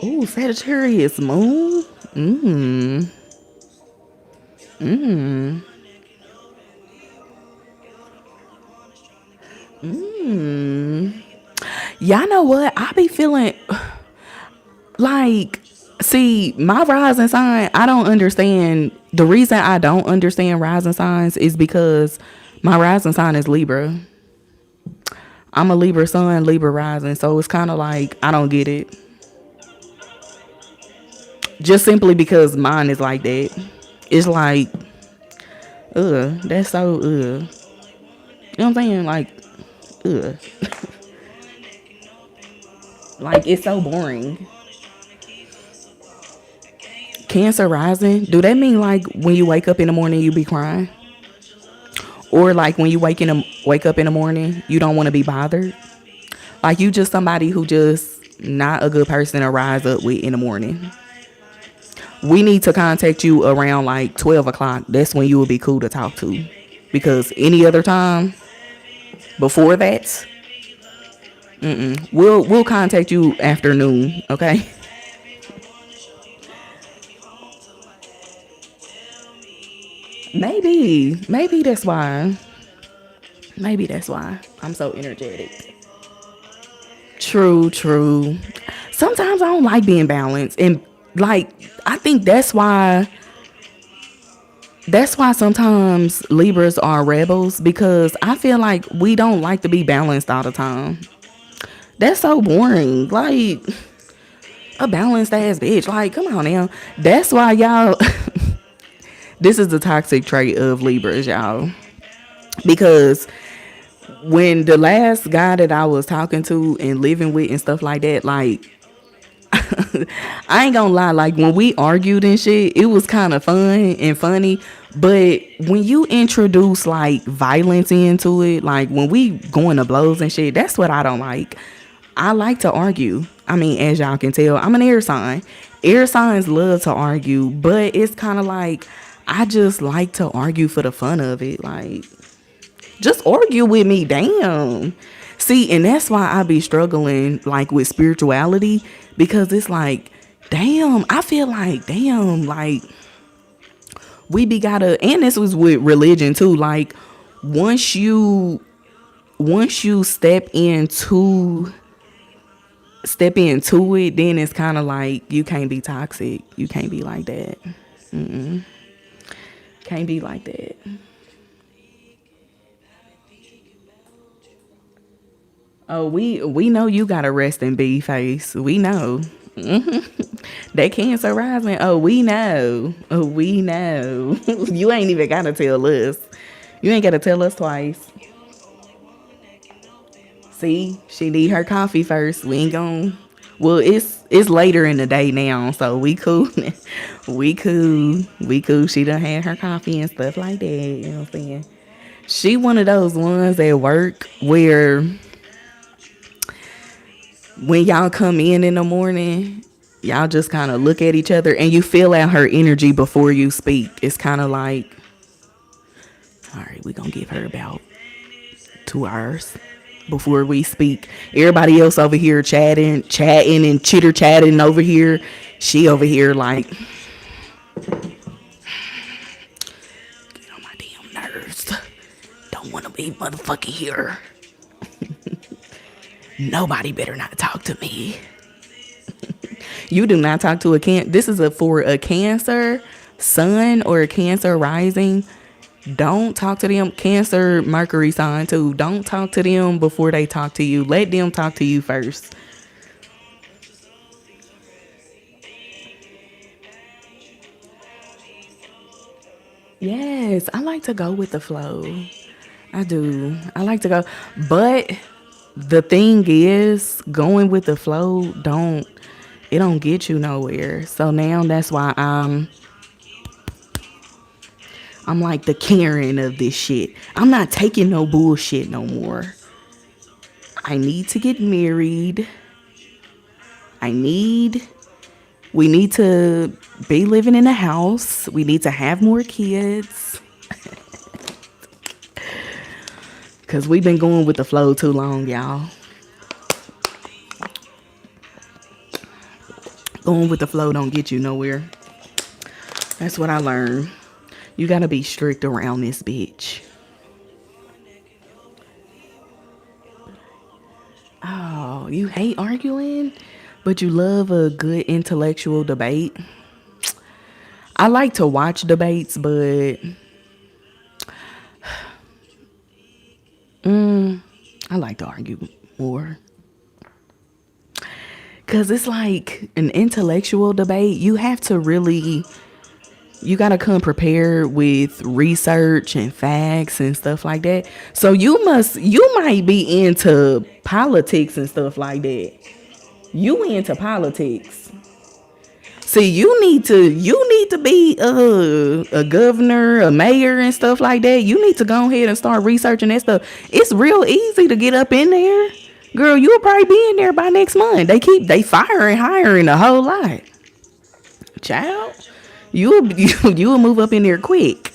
Ooh, Sagittarius moon. Mmm. Mmm. Mmm. Y'all know what? I be feeling like, see, my rising sign, I don't understand. The reason I don't understand rising signs is because my rising sign is Libra. I'm a Libra sun, Libra rising. So it's kind of like, I don't get it. Just simply because mine is like that. It's like, that's so, You know what I'm saying? Like, ugh. Like, it's so boring. Cancer rising, do that mean like when you wake up in the morning you be crying? Or like when you wake up in the morning, you don't want to be bothered? Like you just somebody who just not a good person to rise up with in the morning. We need to contact you around like 12 o'clock. That's when you will be cool to talk to. Because any other time before that, we'll contact you afternoon, okay? Maybe that's why. Maybe that's why I'm so energetic. True, true. Sometimes I don't like being balanced, and like I think that's why sometimes Libras are rebels because I feel like we don't like to be balanced all the time. That's so boring. Like a balanced ass bitch. Like, come on now. That's why y'all this is the toxic trait of Libras, y'all. Because when the last guy that I was talking to and living with and stuff like that, like I ain't gonna lie, like when we argued and shit, it was kind of fun and funny. But when you introduce like violence into it, like when we going to blows and shit, that's what I don't like. I like to argue. I mean, as y'all can tell, I'm an air sign. Air signs love to argue, but it's kind of like I just like to argue for the fun of it. Like, just argue with me, damn. See, and that's why I be struggling like with spirituality because it's like, damn, I feel like, damn, like we be gotta, and this was with religion too. Like once you step into it, then it's kind of like you can't be toxic. You can't be like that. Can't be like that. Oh, we know you got a rest and be face. We know. That cancer rising. Oh, we know. Oh, we know. You ain't even gotta tell us. You ain't gotta tell us twice. See, she need her coffee first. We ain't gon' Well, it's later in the day now, so we cool. We cool. She done had her coffee and stuff like that. You know what I'm saying? She one of those ones at work where when y'all come in the morning, y'all just kind of look at each other and you feel out her energy before you speak. It's kind of like, all right, we gonna give her about 2 hours. before we speak. Everybody else over here chatting and chitter chatting over here. She over here like, get on my damn nerves. Don't want to be motherfucking here. Nobody better not talk to me. You do not talk to a This is for a Cancer sun or a Cancer rising. Don't talk to them. Cancer Mercury sign too. Don't talk to them before they talk to you. Let them talk to you first. Yes, I like to go with the flow. I do. I like to go. But the thing is, going with the flow don't get you nowhere. So now that's why I'm like the Karen of this shit. I'm not taking no bullshit no more. I need to get married. I need we need to be living in a house. We need to have more kids. Cause we've been going with the flow too long, y'all. Going with the flow don't get you nowhere. That's what I learned. You gotta be strict around this bitch. Oh, you hate arguing, but you love a good intellectual debate. I like to watch debates, but I like to argue more. Cause it's like an intellectual debate. You gotta come prepared with research and facts and stuff like that. So you might be into politics and stuff like that. You into politics. See, you need to be a governor, a mayor, and stuff like that. You need to go ahead and start researching that stuff. It's real easy to get up in there, girl. You'll probably be in there by next month. They firing, hiring a whole lot, child. You'll move up in there quick.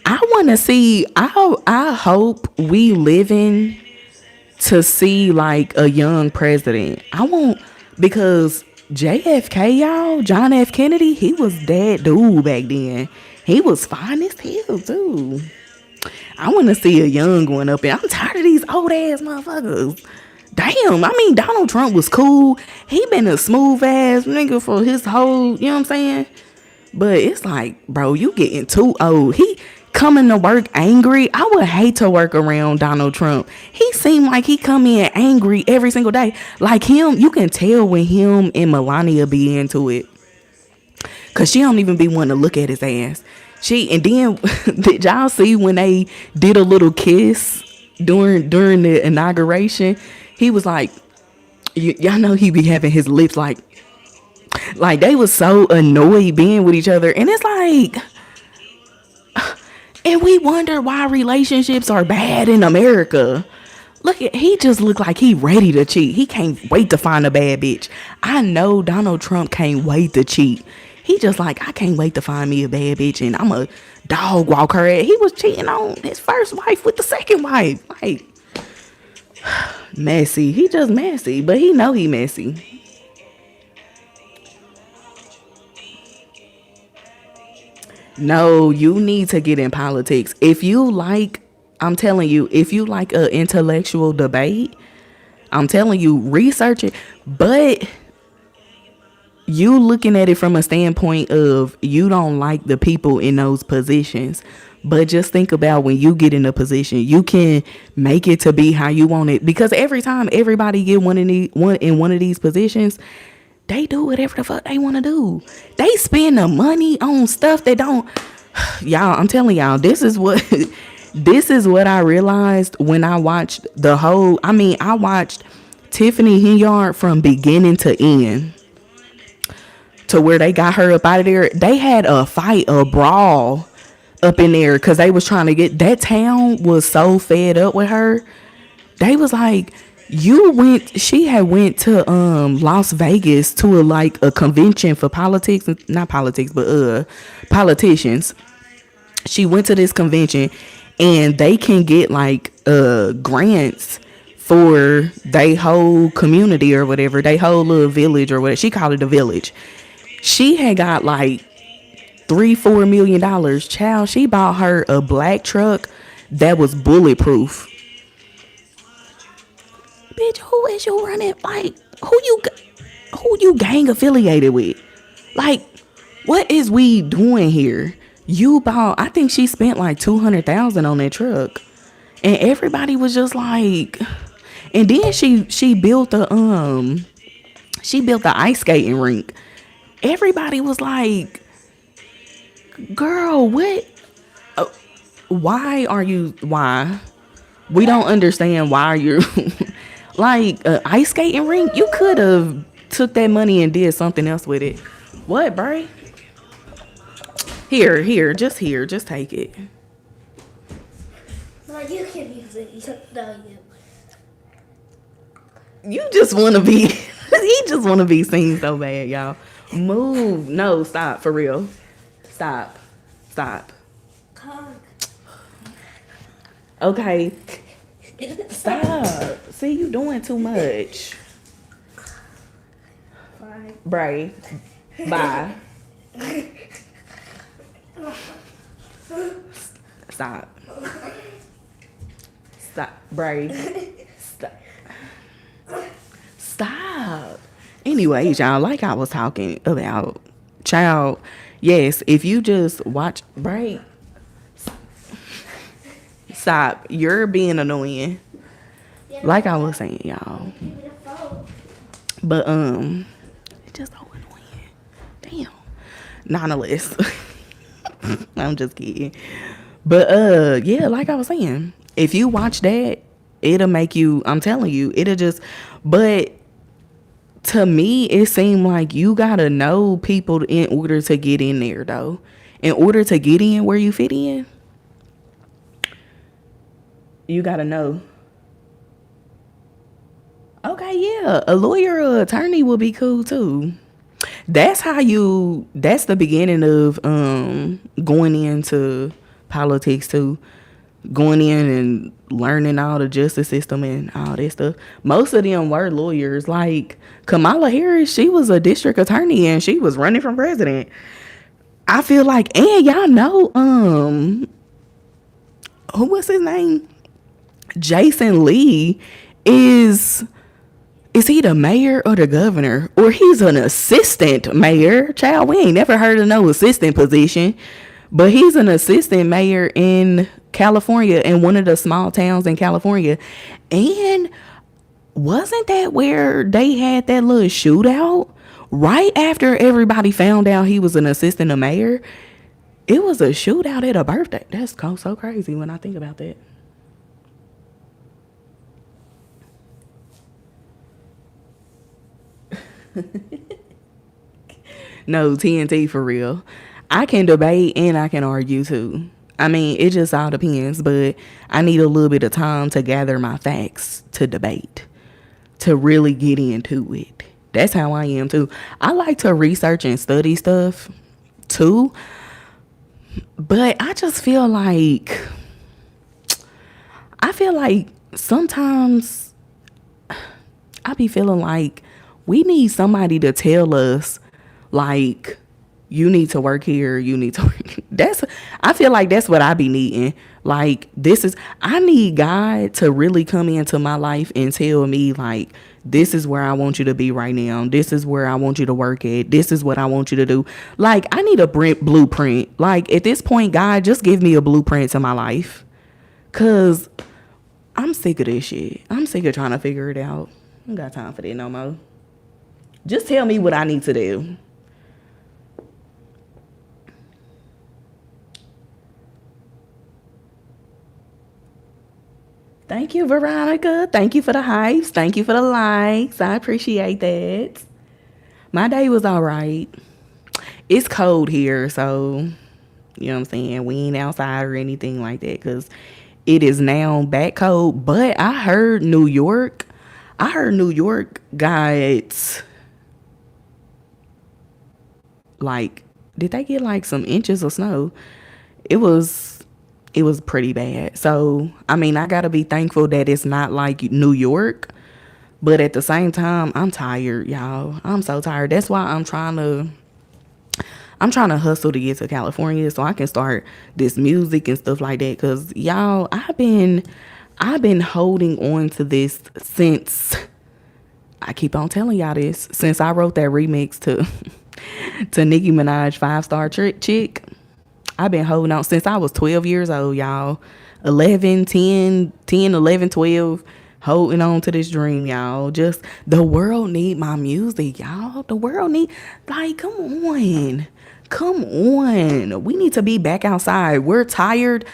I want to see. I hope we living to see like a young president. I want because JFK, y'all, John F. Kennedy, he was that dude back then. He was fine as hell too. I want to see a young one up there. I'm tired of these old ass motherfuckers. Damn, I mean Donald Trump was cool. He been a smooth ass nigga for his whole, you know what I'm saying? But it's like, bro, you getting too old. He coming to work angry. I would hate to work around Donald Trump. He seemed like he come in angry every single day. Like him, you can tell when him and Melania be into it. Cause she don't even be wanting to look at his ass. And then did y'all see when they did a little kiss during the inauguration? He was like, y'all know he be having his lips like they was so annoyed being with each other. And it's like, and we wonder why relationships are bad in America. He just looked like he ready to cheat. He can't wait to find a bad bitch. I know Donald Trump can't wait to cheat. He just like, I can't wait to find me a bad bitch and I'm a dog walk her. He was cheating on his first wife with the second wife. Like, messy. He just messy, but he know he messy. No, you need to get in politics. I'm telling you, if you like an intellectual debate, I'm telling you, research it. But you looking at it from a standpoint of you don't like the people in those positions. But just think about when you get in a position, you can make it to be how you want it. Because every time everybody get one in one of these positions, they do whatever the fuck they want to do. They spend the money on stuff that don't. Y'all, I'm telling y'all, this is what I realized when I watched I watched Tiffany Henyard from beginning to end to where they got her up out of there. They had a fight, a brawl up in there because they was trying to get that town was so fed up with her. They was like, she had went to Las Vegas to a convention for politics, not politics, but politicians. She went to this convention and they can get grants for they whole community or whatever, they whole little village or whatever. She called it a village. She had got like 3-4 million dollars. Child, she bought her a black truck that was bulletproof. Bitch, who is you running? Like, who you gang affiliated with? Like, what is we doing here? You bought, I think she spent like 200,000 on that truck. And everybody was just like, and then she built the ice skating rink. Everybody was like, girl, what? Why? We don't understand why you're like ice skating rink. You could have took that money and did something else with it. What, Bray? Here, just take it. No, you can use it. No, You just want to be, he just want to be seen so bad, y'all. Move. No, stop, for real. Stop. Okay. Stop. See, you doing too much. Bye. Bray. Bye. Stop. Bray. Stop. Anyways, y'all, like I was talking about, child, yes, if you just watch, Bray. Stop. You're being annoying. Like I was saying, y'all. But, it's just so annoying. Damn. Nonetheless. I'm just kidding. But, yeah, like I was saying, if you watch that, it'll make you, I'm telling you, it'll just, but to me, it seemed like you gotta know people in order to get in there, though. In order to get in where you fit in, you gotta know. Okay, yeah, a lawyer or attorney would be cool too. That's the beginning of going into politics too. Going in and learning all the justice system and all that stuff. Most of them were lawyers. Like Kamala Harris, she was a district attorney and she was running for president. I feel like, and y'all know, who was his name? Jason Lee is he the mayor or the governor? Or he's an assistant mayor. Child, we ain't never heard of no assistant position. But he's an assistant mayor in California, in one of the small towns in California. And wasn't that where they had that little shootout? Right after everybody found out he was an assistant mayor, it was a shootout at a birthday. That's so crazy when I think about that. No, TNT for real. I can debate and I can argue too. I mean, it just all depends, but I need a little bit of time to gather my facts to debate, to really get into it. That's how I am too. I like to research and study stuff too, but I just feel like, sometimes I be feeling like we need somebody to tell us, like, you need to work here, you need to work. I feel like that's what I be needing. Like, I need God to really come into my life and tell me, like, this is where I want you to be right now. This is where I want you to work at. This is what I want you to do. Like, I need a blueprint. Like, at this point, God, just give me a blueprint to my life. Because I'm sick of this shit. I'm sick of trying to figure it out. I don't got time for that no more. Just tell me what I need to do. Thank you, Veronica. Thank you for the hypes. Thank you for the likes. I appreciate that. My day was all right. It's cold here, so, you know what I'm saying? We ain't outside or anything like that because it is now back cold. But I heard New York got, like, did they get like some inches of snow? It was It was pretty bad. So, I mean, I gotta be thankful that it's not like New York. But at the same time, I'm tired, y'all. I'm so tired. That's why I'm trying to hustle to get to California so I can start this music and stuff like that. Cause y'all, I've been holding on to this since I keep on telling y'all this since I wrote that remix to to Nicki Minaj 5 Star Chick. I've been holding on since I was 12 years old, y'all. 11, 10, 10, 11, 12, holding on to this dream, y'all. Just the world need my music, y'all. The world need, like, come on. Come on. We need to be back outside. We're tired.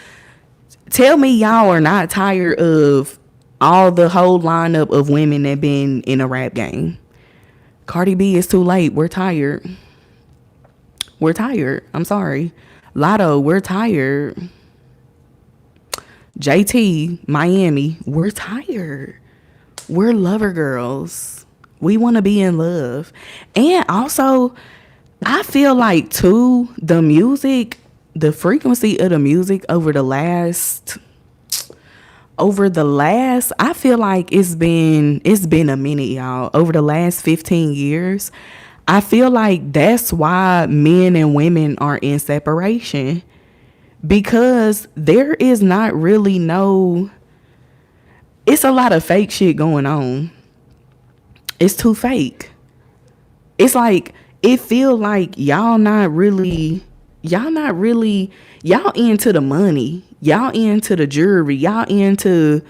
Tell me y'all are not tired of all the whole lineup of women that been in a rap game. Cardi B, is too late. We're tired. We're tired. I'm sorry. Lotto, we're tired. JT, Miami, we're tired. We're lover girls. We want to be in love. And also, I feel like too, the frequency of the music over the last I feel like it's been a minute, y'all. Over the last 15 years, I feel like that's why men and women are in separation, because there is not really no, it's a lot of fake shit going on. It's too fake. It's like it feel like y'all into the money, y'all into the jewelry, y'all into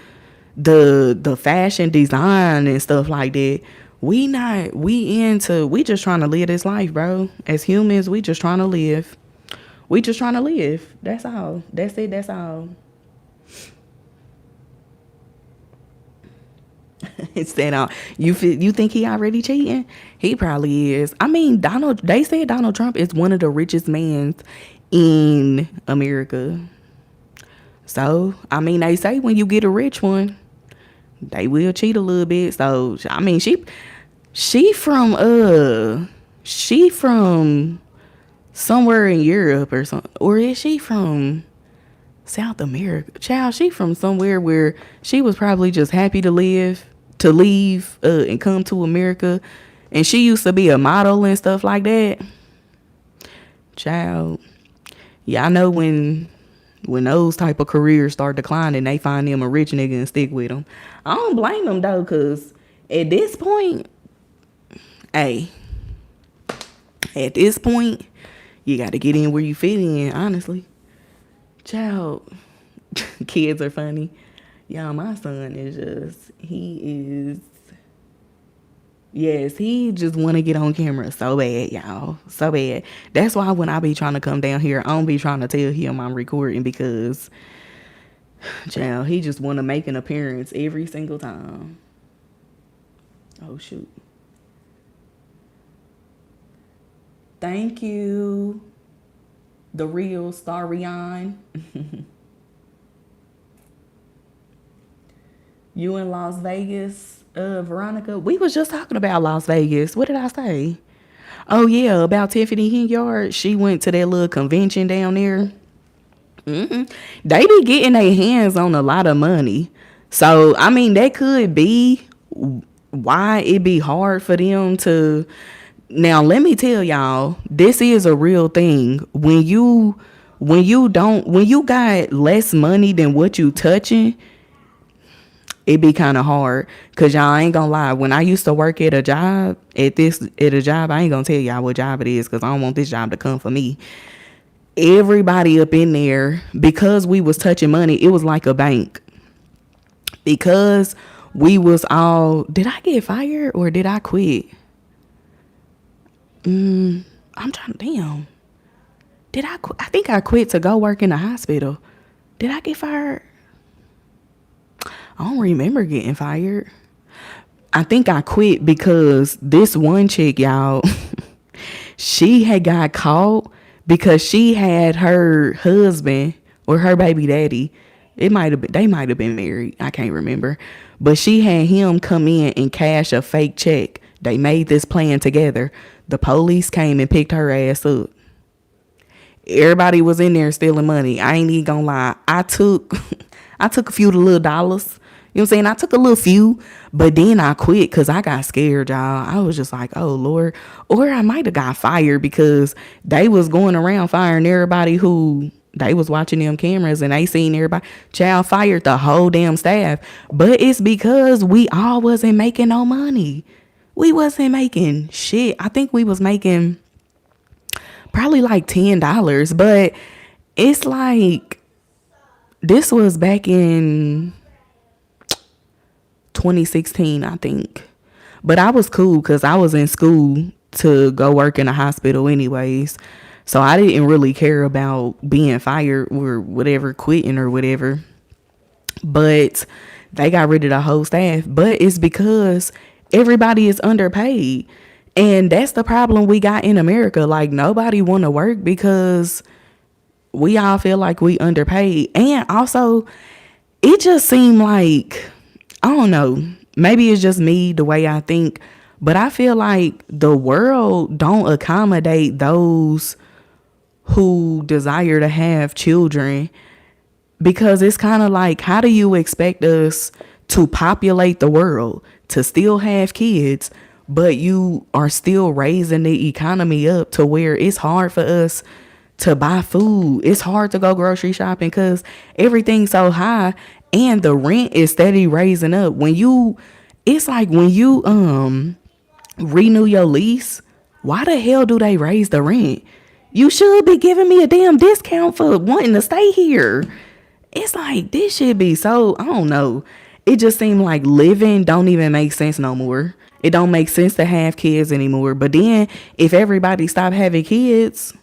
the fashion design and stuff like that. We just trying to live this life, bro. As humans, we just trying to live. We just trying to live. That's all. That's it. That's all. Instead of you think he already cheating? He probably is. I mean, they said Donald Trump is one of the richest men in America. So, I mean, they say when you get a rich one, they will cheat a little bit. So, I mean, she from she from somewhere in Europe or something, or is she from South America? Child, she from somewhere where she was probably just happy to leave and come to America, and she used to be a model and stuff like that. Child, yeah, I know when those type of careers start declining, they find them a rich nigga and stick with them. I don't blame them though, cause at this point, hey, at this point, you got to get in where you fit in. Honestly, child, kids are funny. Y'all, my son is just, yes, he just want to get on camera so bad, y'all. So bad. That's why when I be trying to come down here, I don't be trying to tell him I'm recording, because, child, he just want to make an appearance every single time. Oh, shoot. Thank you, the real Starion. You in Las Vegas, Veronica? We was just talking about Las Vegas. What did I say? Oh yeah, about Tiffany Henyard. She went to that little convention down there. They be getting their hands on a lot of money. So I mean, that could be why it be hard for them to. Now let me tell y'all, this is a real thing. When you got less money than what you touching, it be kind of hard, because y'all ain't gonna lie, when I used to work at a job, I ain't gonna tell y'all what job it is, because I don't want this job to come for me. Everybody up in there, because we was touching money, it was like a bank. Because we was all, did I get fired or did I quit? I'm trying to, damn, did I quit? I think I quit to go work in the hospital. Did I get fired? I don't remember getting fired. I think I quit because this one chick, y'all, she had got caught because she had her husband or her baby daddy. They might have been married. I can't remember. But she had him come in and cash a fake check. They made this plan together. The police came and picked her ass up. Everybody was in there stealing money. I ain't even gonna lie. I took I took a few of the little dollars. You know what I'm saying? I took a little few, but then I quit because I got scared, y'all. I was just like, oh Lord. Or I might have got fired because they was going around firing everybody who they was watching them cameras and they seen everybody. Child fired the whole damn staff. But it's because we all wasn't making no money. We wasn't making shit. I think we was making probably like $10, but it's like this was back in 2016, I think. But I was cool because I was in school to go work in a hospital anyways. So I didn't really care about being fired or whatever, quitting or whatever. But they got rid of the whole staff. But it's because everybody is underpaid. And that's the problem we got in America. Like nobody want to work because we all feel like we underpaid. And also it just seemed like, I don't know, maybe it's just me the way I think, but I feel like the world don't accommodate those who desire to have children, because it's kind of like, how do you expect us to populate the world to still have kids, but you are still raising the economy up to where it's hard for us to buy food. It's hard to go grocery shopping because everything's so high and the rent is steady raising up. It's like when you renew your lease, why the hell do they raise the rent? You should be giving me a damn discount for wanting to stay here. It's like this should be so, I don't know. It just seemed like living don't even make sense no more. It don't make sense to have kids anymore. But then if everybody stop having kids,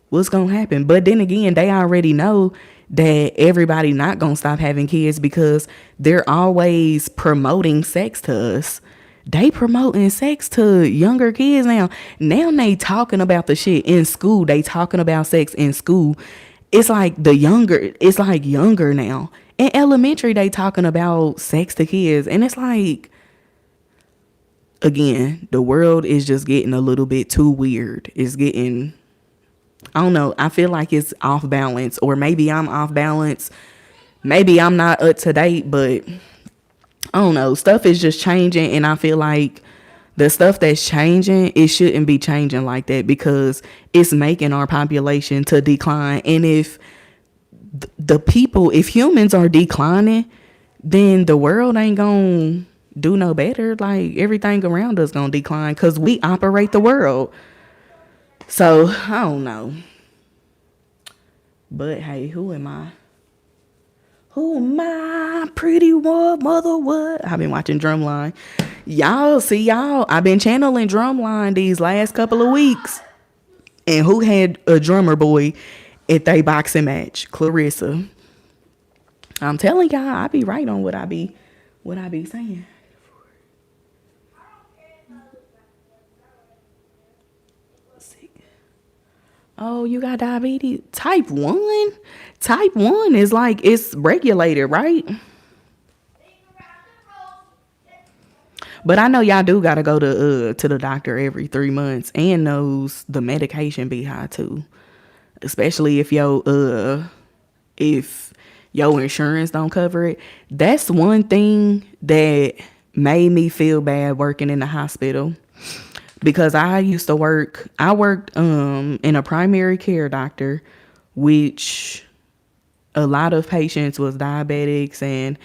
what's gonna happen? But then again, they already know that everybody not gonna stop having kids because they're always promoting sex to us. They promoting sex to younger kids now. Now they talking about the shit in school. They talking about sex in school. It's like younger now. In elementary, they talking about sex to kids. And it's like, again, the world is just getting a little bit too weird. It's getting, I don't know. I feel like it's off balance, or maybe I'm off balance. Maybe I'm not up to date, but I don't know. Stuff is just changing, and I feel like the stuff that's changing, it shouldn't be changing like that because it's making our population to decline. And if if humans are declining, then the world ain't gonna do no better. Like everything around us gonna decline because we operate the world. So I don't know. But hey, who am I? Who am I? Pretty what, mother what? I've been watching Drumline. Y'all, I've been channeling Drumline these last couple of weeks. And who had a drummer boy at their boxing match? Clarissa. I'm telling y'all, I be right on what I be saying. Oh, you got diabetes? Type 1? Type 1 is like, it's regulated, right? But I know y'all do gotta go to the doctor every 3 months, and knows the medication be high too. Especially if your insurance don't cover it. That's one thing that made me feel bad working in the hospital. Because I worked in a primary care doctor, which a lot of patients was diabetics and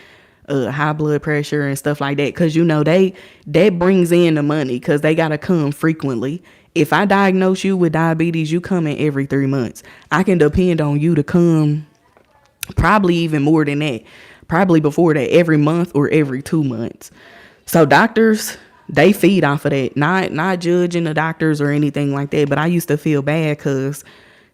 high blood pressure and stuff like that. Because that brings in the money because they gotta come frequently. If I diagnose you with diabetes, you come in every 3 months. I can depend on you to come probably even more than that, probably before that, every month or every 2 months. So doctors, they feed off of that. Not judging the doctors or anything like that, but I used to feel bad because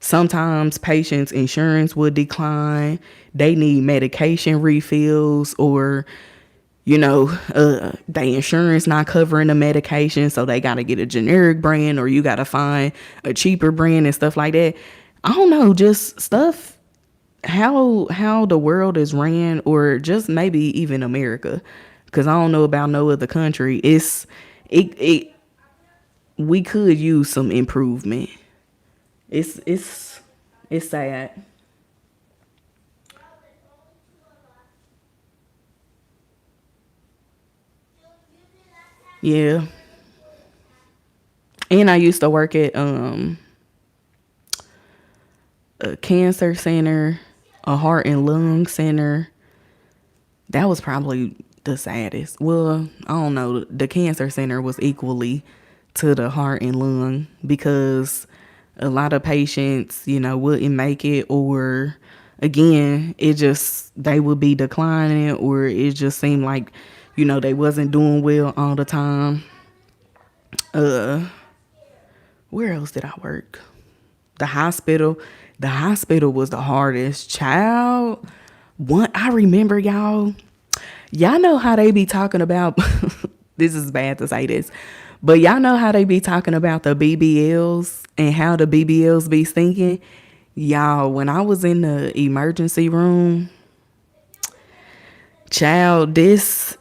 sometimes patients' insurance would decline. They need medication refills, or they insurance not covering the medication, so they got to get a generic brand, or you got to find a cheaper brand and stuff like that. I don't know, just stuff, how the world is ran, or just maybe even America, because I don't know about no other country. We could use some improvement. It's sad. Yeah. And I used to work at a cancer center, a heart and lung center. That was probably the saddest. Well, I don't know. The cancer center was equally to the heart and lung because a lot of patients, wouldn't make it, or again, it just they would be declining, or it just seemed like, they wasn't doing well all the time. Uh, where else did I work? The hospital. The hospital was the hardest. Child. One I remember, y'all know how they be talking about this is bad to say this, but y'all know how they be talking about the BBLs and how the BBLs be stinking. Y'all, when I was in the emergency room, child, this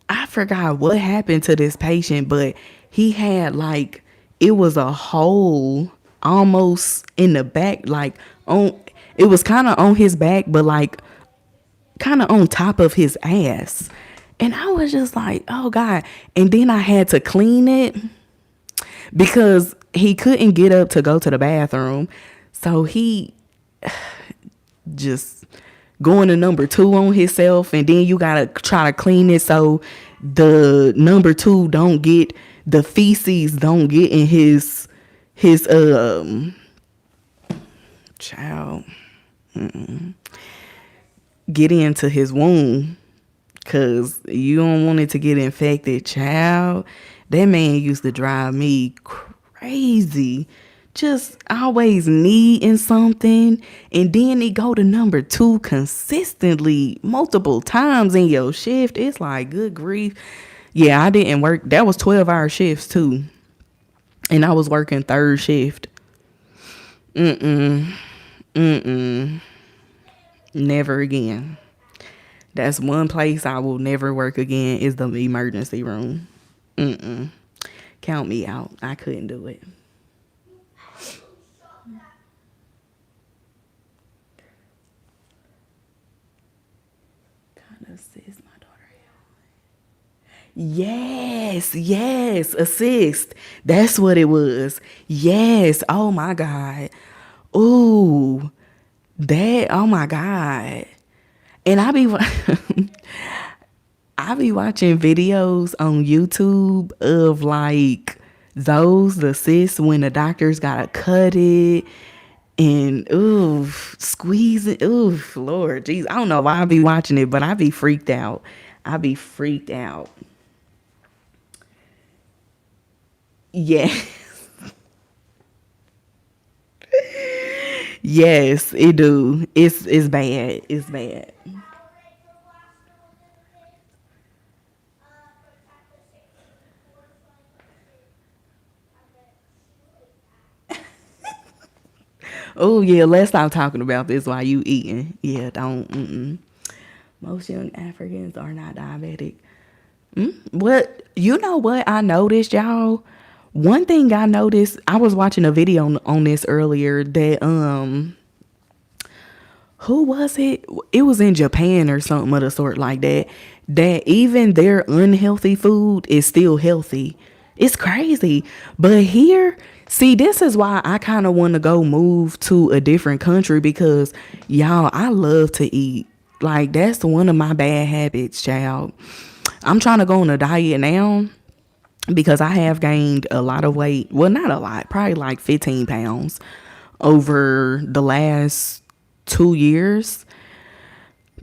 I forgot what happened to this patient, but he had like it was a hole almost in the back, like on it was kind of on his back, but like kind of on top of his ass. And I was just like, oh God. And then I had to clean it because he couldn't get up to go to the bathroom. So he just going to number two on himself. And then you got to try to clean it so the number two don't get, the feces don't get in his child, get into his wound. Cause you don't want it to get infected, child. That man used to drive me crazy. Just always needing something. And then he go to number two consistently multiple times in your shift. It's like, good grief. Yeah, I didn't work. That was 12-hour shifts too. And I was working third shift. Never again. That's one place I will never work again, is the emergency room. Count me out. I couldn't do it. Kind of assist my daughter. Yes, assist. That's what it was. Yes. Oh my God. Ooh, that. Oh my God. And I be watching videos on YouTube of like those the cysts when the doctors gotta cut it and squeeze it. Lord, jeez, I don't know why I be watching it, but I be freaked out. I be freaked out. Yeah. Yes, it do. It's bad. It's bad. Oh yeah, let's stop talking about this while you eating. Yeah, don't. Most young Africans are not diabetic. What you know? What I noticed, y'all. One thing I noticed, I was watching a video on this earlier that who was it? It was in Japan or something of the sort like that. That even their unhealthy food is still healthy. It's crazy. But here, see, this is why I kind of want to go move to a different country because, y'all, I love to eat. Like, that's one of my bad habits, child. I'm trying to go on a diet now because I have gained a lot of weight. Well, not a lot, probably like 15 pounds over the last 2 years.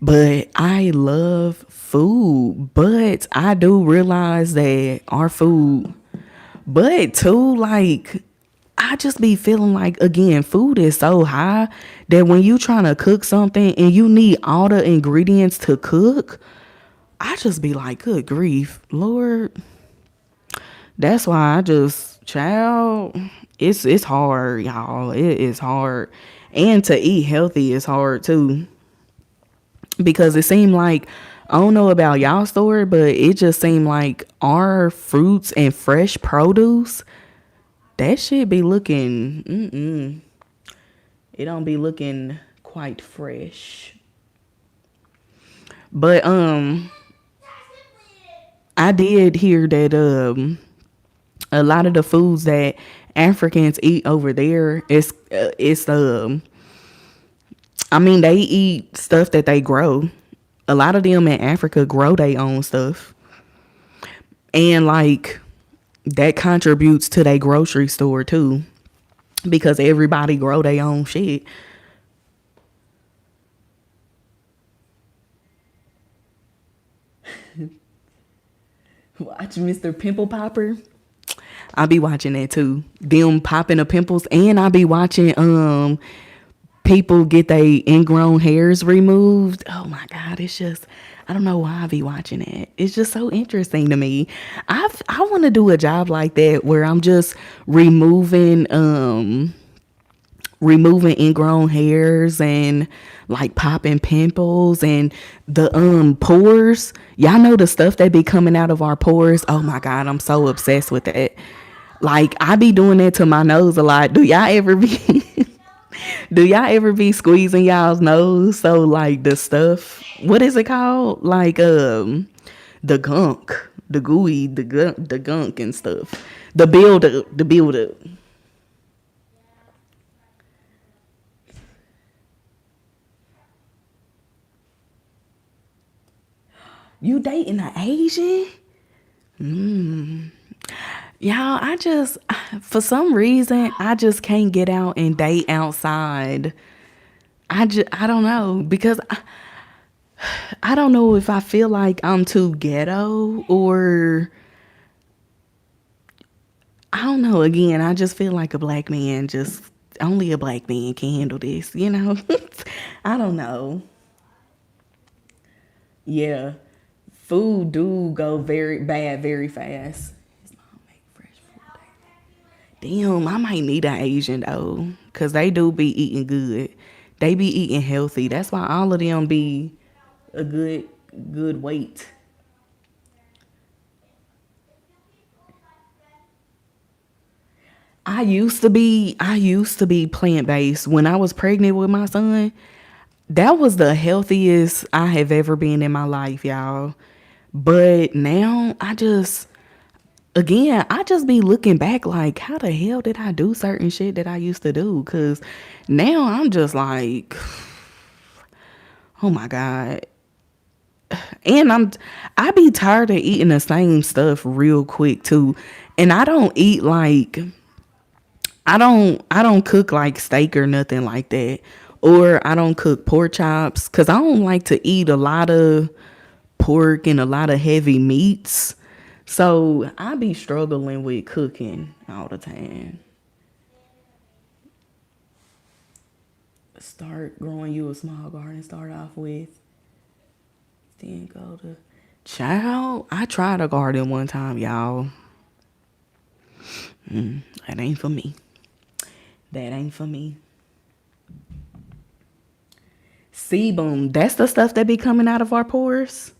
But I love food. But I do realize that our food, but too, like, I just be feeling like, again, food is so high that when you trying to cook something and you need all the ingredients to cook, I just be like, good grief, Lord. That's why I just, child, it's hard, y'all. It is hard. And to eat healthy is hard too. Because it seemed like, I don't know about y'all story, but it just seemed like our fruits and fresh produce, that shit be looking It don't be looking quite fresh. But I did hear that a lot of the foods that Africans eat over there is I mean they eat stuff that they grow. A lot of them in Africa grow their own stuff. And like that contributes to their grocery store too because everybody grow their own shit. Watch Mr. Pimple Popper. I be watching that too. Them popping the pimples, and I be watching people get their ingrown hairs removed. Oh my god, it's just I don't know why I be watching it. It's just so interesting to me. I want to do a job like that where I'm just removing ingrown hairs and like popping pimples and the pores. Y'all know the stuff that be coming out of our pores. Oh my god, I'm so obsessed with that. Like I be doing that to my nose a lot. Do y'all ever be do y'all ever be squeezing y'all's nose so like the stuff, what is it called? Like the gunk, the gooey, the gunk and stuff. The buildup. You dating an Asian? Y'all, I just, for some reason, I just can't get out and date outside. I don't know because I don't know if I feel like I'm too ghetto or I don't know. Again, I just feel like a black man just only a black man can handle this, you know? I don't know. Yeah. Food do go very bad very fast. His mom make fresh food. Damn, I might need an Asian though, cause they do be eating good. They be eating healthy. That's why all of them be a good weight. I used to be plant based when I was pregnant with my son. That was the healthiest I have ever been in my life, y'all. But now I just be looking back like, how the hell did I do certain shit that I used to do? Cause now I'm just like, oh my God. And I be tired of eating the same stuff real quick too. And I don't cook like steak or nothing like that. Or I don't cook pork chops cuz I don't like to eat a lot of pork and a lot of heavy meats. So I be struggling with cooking all the time. Start growing you a small garden, start off with, then go to child. I tried a garden one time, y'all. That ain't for me. That ain't for me. Sebum, that's the stuff that be coming out of our pores.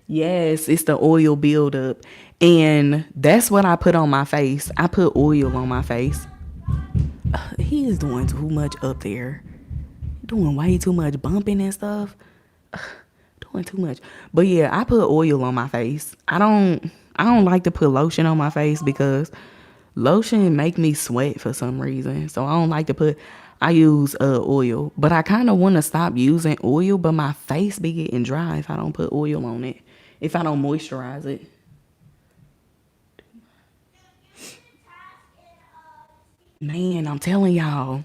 Yes, it's the oil buildup. And that's what I put on my face. I put oil on my face. He is doing too much up there. Doing way too much bumping and stuff. Doing too much. But yeah, I put oil on my face. I don't like to put lotion on my face because lotion make me sweat for some reason. So I don't like to put I use oil. But I kind of want to stop using oil, but my face be getting dry if I don't put oil on it. If I don't moisturize it. Man, I'm telling y'all,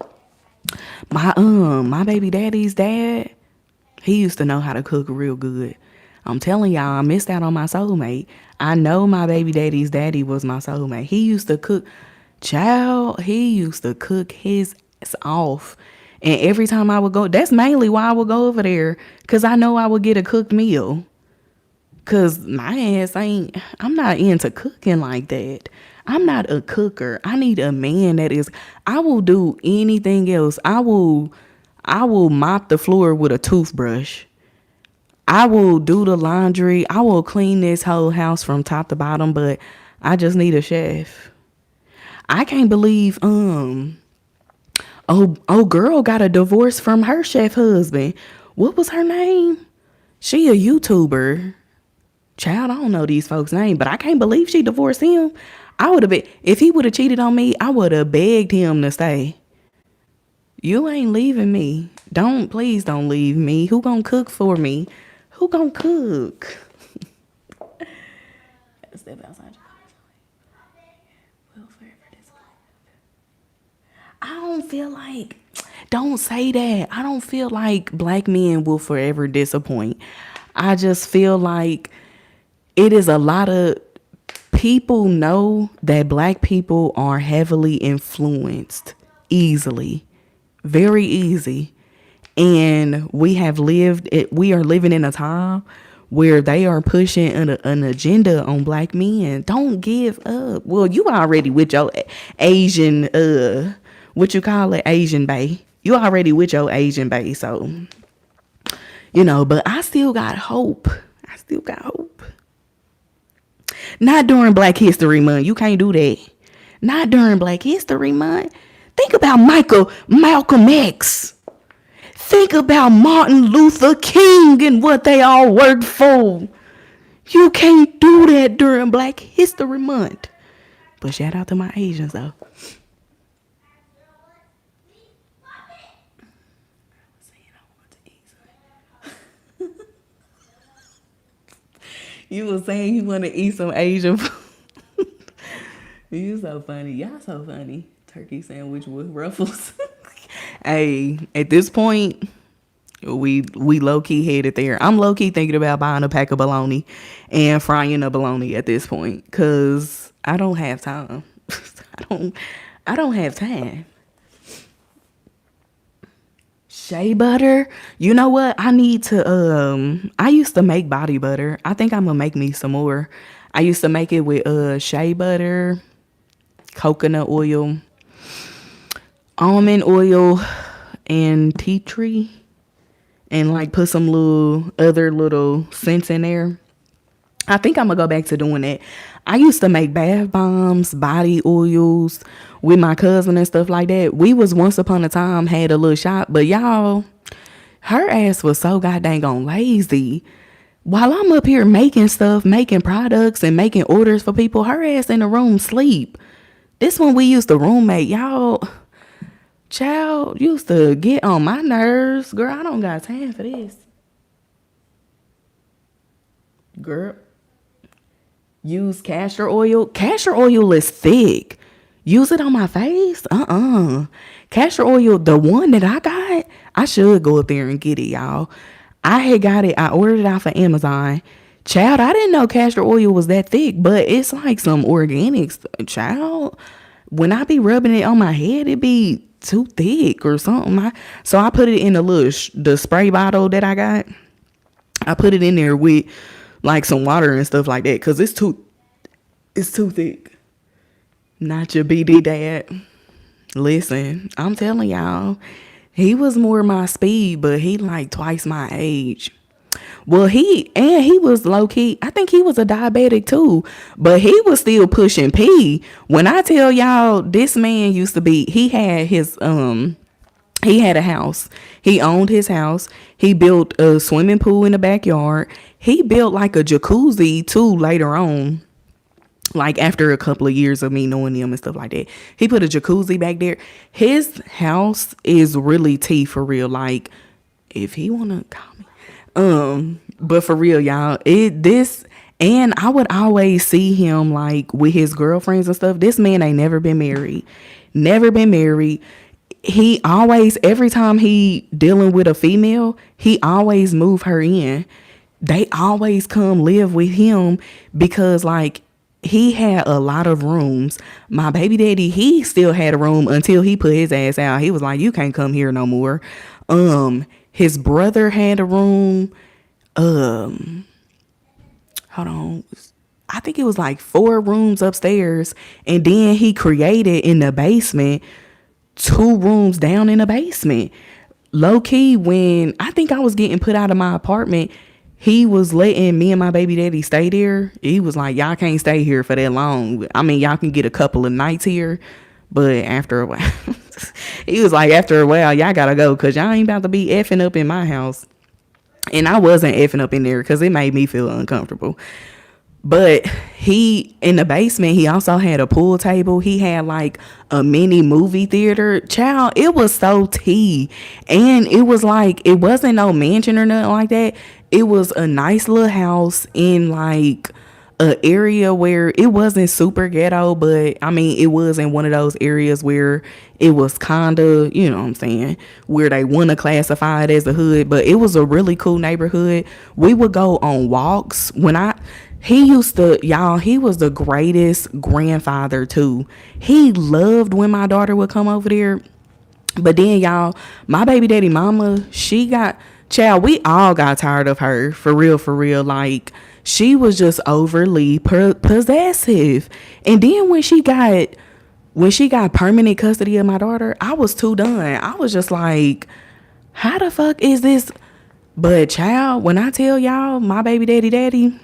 my baby daddy's dad, he used to know how to cook real good. I'm telling y'all, I missed out on my soulmate. I know my baby daddy's daddy was my soulmate. He used to cook, child, he used to cook his ass off. And every time I would go, that's mainly why I would go over there, because I know I would get a cooked meal. Cause my ass I'm not into cooking like that. I'm not a cooker. I need a man that is, I will do anything else. I will mop the floor with a toothbrush. I will do the laundry. I will clean this whole house from top to bottom, but I just need a chef. I can't believe oh girl got a divorce from her chef husband. What was her name? She a YouTuber. Child, I don't know these folks' name, but I can't believe she divorced him. I would have been, if he would have cheated on me, I would have begged him to stay. You ain't leaving me. Please don't leave me. Who gonna cook for me? Who gonna cook? Step outside. I don't feel like, don't say that. I don't feel like black men will forever disappoint. I just feel like it is a lot of people know that black people are heavily influenced easily, very easy. And we are living in a time where they are pushing an agenda on black men. Don't give up. Well, you already with your Asian, what you call it, Asian bae. You already with your Asian bae. So, but I still got hope. I still got hope. Not during Black History Month. You can't do that. Not during Black History Month. Think about Malcolm X. Think about Martin Luther King and what they all worked for. You can't do that during Black History Month. But shout out to my Asians though. You were saying you want to eat some Asian food. You so funny. Y'all so funny. Turkey sandwich with ruffles. Hey, at this point, we low key headed there. I'm low key thinking about buying a pack of bologna and frying a bologna at this point because I don't have time. I don't have time. Shea butter. You know what? I need to I used to make body butter. I think I'm gonna make me some more. I used to make it with shea butter, coconut oil, almond oil, and tea tree, and like put some other little scents in there. I think I'm gonna go back to doing that. I used to make bath bombs, body oils with my cousin and stuff like that. We was once upon a time had a little shop, but y'all, her ass was so goddamn lazy. While I'm up here making stuff, making products and making orders for people, her ass in the room sleep. This one we used to roommate, y'all. Child used to get on my nerves. Girl, I don't got time for this. Girl. Use castor oil. Castor oil is thick. Use it on my face? Castor oil, the one that I got, I should go up there and get it, y'all. I had got it. I ordered it off of Amazon. Child, I didn't know castor oil was that thick, but it's like some organics. Child, when I be rubbing it on my head, it be too thick or something. So I put it in the spray bottle that I got. I put it in there with like some water and stuff like that because it's too thick. Not your BD dad. Listen, I'm telling y'all, he was more my speed, but he like twice my age. Well, he was low key. I think he was a diabetic too, but he was still pushing P. When I tell y'all, this man used to be. He had a house. He owned his house. He built a swimming pool in the backyard. He built like a jacuzzi too later on. Like after a couple of years of me knowing him and stuff like that. He put a jacuzzi back there. His house is really tea for real. Like if he wanna call me. But for real, y'all, and I would always see him like with his girlfriends and stuff. This man ain't never been married. Never been married. He always, every time he dealing with a female, he always move her in. They always come live with him because like he had a lot of rooms. My baby daddy, he still had a room until he put his ass out. He was like, you can't come here no more. His brother had a room. Hold on. I think it was like 4 rooms upstairs. And then he created in the basement 2 rooms down in the basement. Low key, when I think I was getting put out of my apartment, he was letting me and my baby daddy stay there. He was like, y'all can't stay here for that long. I mean, y'all can get a couple of nights here, but after a while, he was like, after a while, y'all gotta go because y'all ain't about to be effing up in my house. And I wasn't effing up in there because it made me feel uncomfortable. But he, in the basement, he also had a pool table. He had like a mini movie theater. Child, it was so tea. And it was like, it wasn't no mansion or nothing like that. It was a nice little house in like a area where it wasn't super ghetto, but I mean, it was in one of those areas where it was kinda, you know what I'm saying, where they want to classify it as a hood, but it was a really cool neighborhood. We would go on walks he used to, y'all, he was the greatest grandfather too. He loved when my daughter would come over there. But then, y'all, my baby daddy mama, she got, child, we all got tired of her, for real, for real. Like, she was just overly possessive. And then when she got permanent custody of my daughter, I was too done. I was just like, how the fuck is this? But child, when I tell y'all, my baby daddy,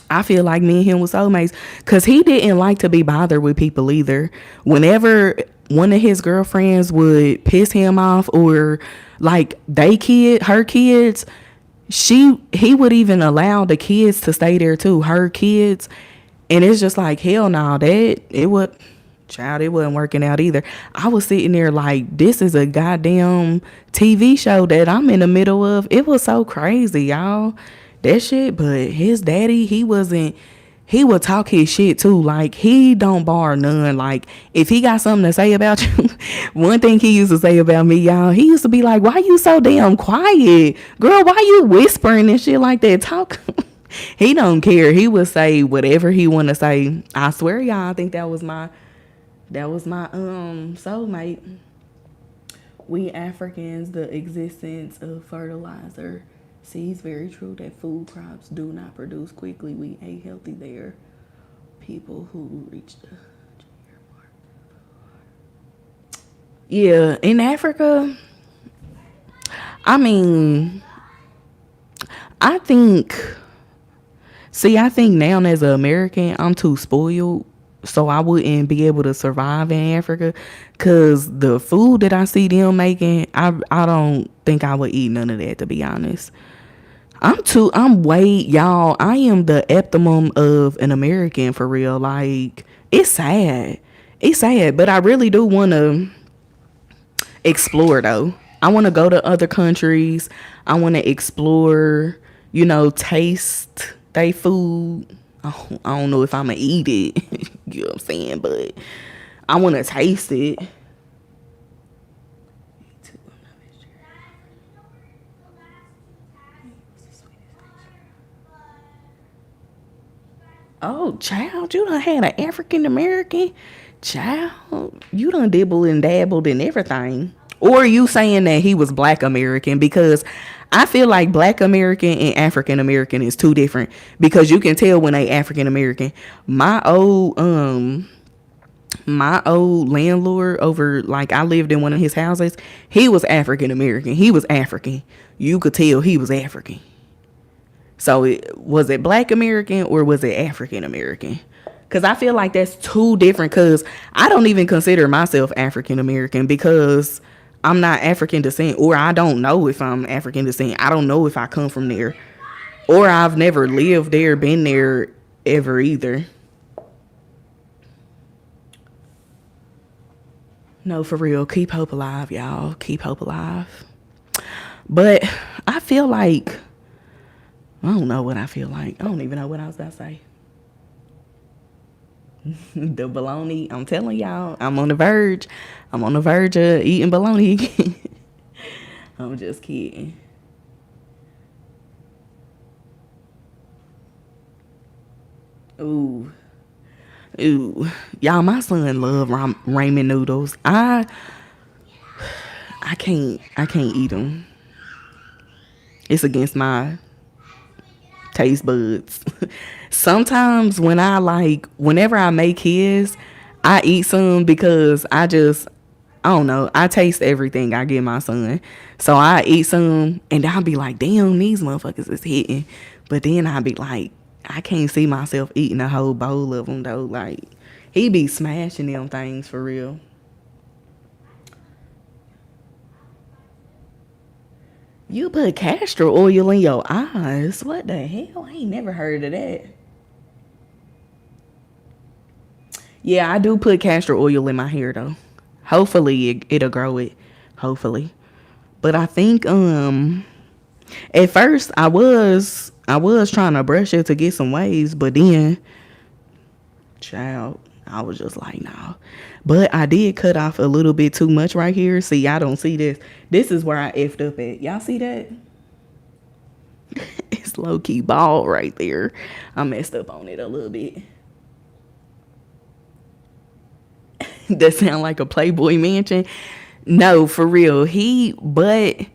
I feel like me and him was soulmates because he didn't like to be bothered with people either. Whenever one of his girlfriends would piss him off or like her kids, he would even allow the kids to stay there too, her kids. And it's just like, hell no, it wasn't working out either. I was sitting there like, this is a goddamn TV show that I'm in the middle of. It was so crazy, y'all. That shit. But his daddy, he would talk his shit too. Like, he don't bar none. Like, if he got something to say about you, one thing he used to say about me, y'all, he used to be like, why you so damn quiet? Girl, why you whispering and shit like that? Talk. He don't care. He would say whatever he want to say. I swear, y'all, I think that was my soulmate. We Africans, the existence of fertilizer. Seeds very true that food crops do not produce quickly. We ate healthy there. People who reach the year mark. Yeah, in Africa, I mean, I think I think now as an American, I'm too spoiled, so I wouldn't be able to survive in Africa. Cause the food that I see them making, I don't think I would eat none of that, to be honest. Y'all, I am the epitome of an American for real. Like, it's sad. It's sad, but I really do want to explore though. I want to go to other countries. I want to explore, taste they food. I don't know if I'm going to eat it. You know what I'm saying? But I want to taste it. Oh, child, you done had an African American? Child, you done dibbled and dabbled in everything. Or are you saying that he was Black American? Because I feel like Black American and African American is two different. Because you can tell when they African American. My old landlord over, like, I lived in one of his houses. He was African American. He was African. You could tell he was African. So was it Black American or was it African American? Because I feel like that's two different, because I don't even consider myself African American because I'm not African descent, or I don't know if I'm African descent. I don't know if I come from there, or I've never lived there, been there ever either. No, for real. Keep hope alive, y'all. Keep hope alive. But I feel like, I don't know what I feel like. I don't even know what I was about to say. The bologna. I'm telling y'all, I'm on the verge. I'm on the verge of eating bologna again. I'm just kidding. Ooh. Ooh. Y'all, my son love ramen noodles. I can't eat them. It's against my taste buds. Sometimes whenever I make his, I eat some because I don't know. I taste everything I give my son. So I eat some and I'll be like, damn, these motherfuckers is hitting. But then I'll be like, I can't see myself eating a whole bowl of them though. Like, he be smashing them things for real. You put castor oil in your eyes? What the hell? I ain't never heard of that. Yeah, I do put castor oil in my hair though. Hopefully it'll grow it. Hopefully. But I think at first I was trying to brush it to get some waves, but then child, I was just like, nah. But I did cut off a little bit too much right here. See, I don't see this. This is where I effed up at. Y'all see that? It's low key bald right there. I messed up on it a little bit. That sound like a Playboy mansion. No, for real. I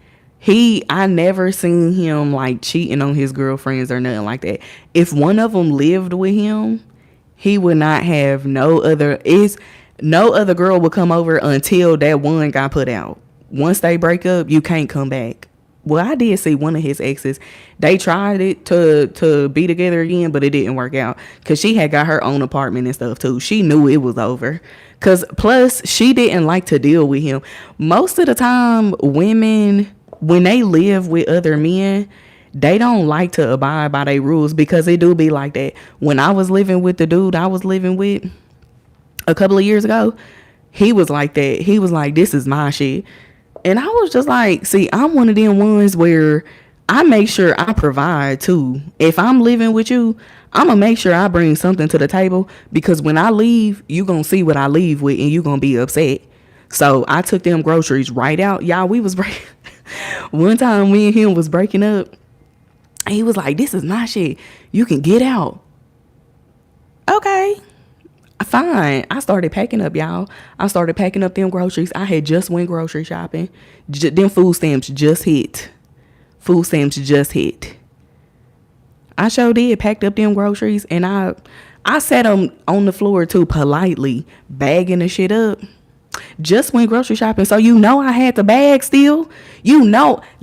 never seen him like cheating on his girlfriends or nothing like that. If one of them lived with him, he would not have no other girl would come over until that one got put out. Once they break up, you can't come back. Well, I did see one of his exes. They tried it to be together again, but it didn't work out because she had got her own apartment and stuff too. She knew it was over. Cause plus she didn't like to deal with him. Most of the time, women when they live with other men, they don't like to abide by their rules because it do be like that. When I was living with the dude I was living with a couple of years ago, he was like that. He was like, this is my shit. And I was just like, see, I'm one of them ones where I make sure I provide too. If I'm living with you, I'm going to make sure I bring something to the table because when I leave, you going to see what I leave with and you going to be upset. So I took them groceries right out. Y'all, we was breaking. One time me and him was breaking up. He was like, this is my shit. You can get out. Okay. Fine. I started packing up, y'all. I started packing up them groceries. I had just went grocery shopping. Them food stamps just hit. Food stamps just hit. I sure did. Packed up them groceries and I sat them on the floor too, politely bagging the shit up. Just went grocery shopping, so I had the bag still.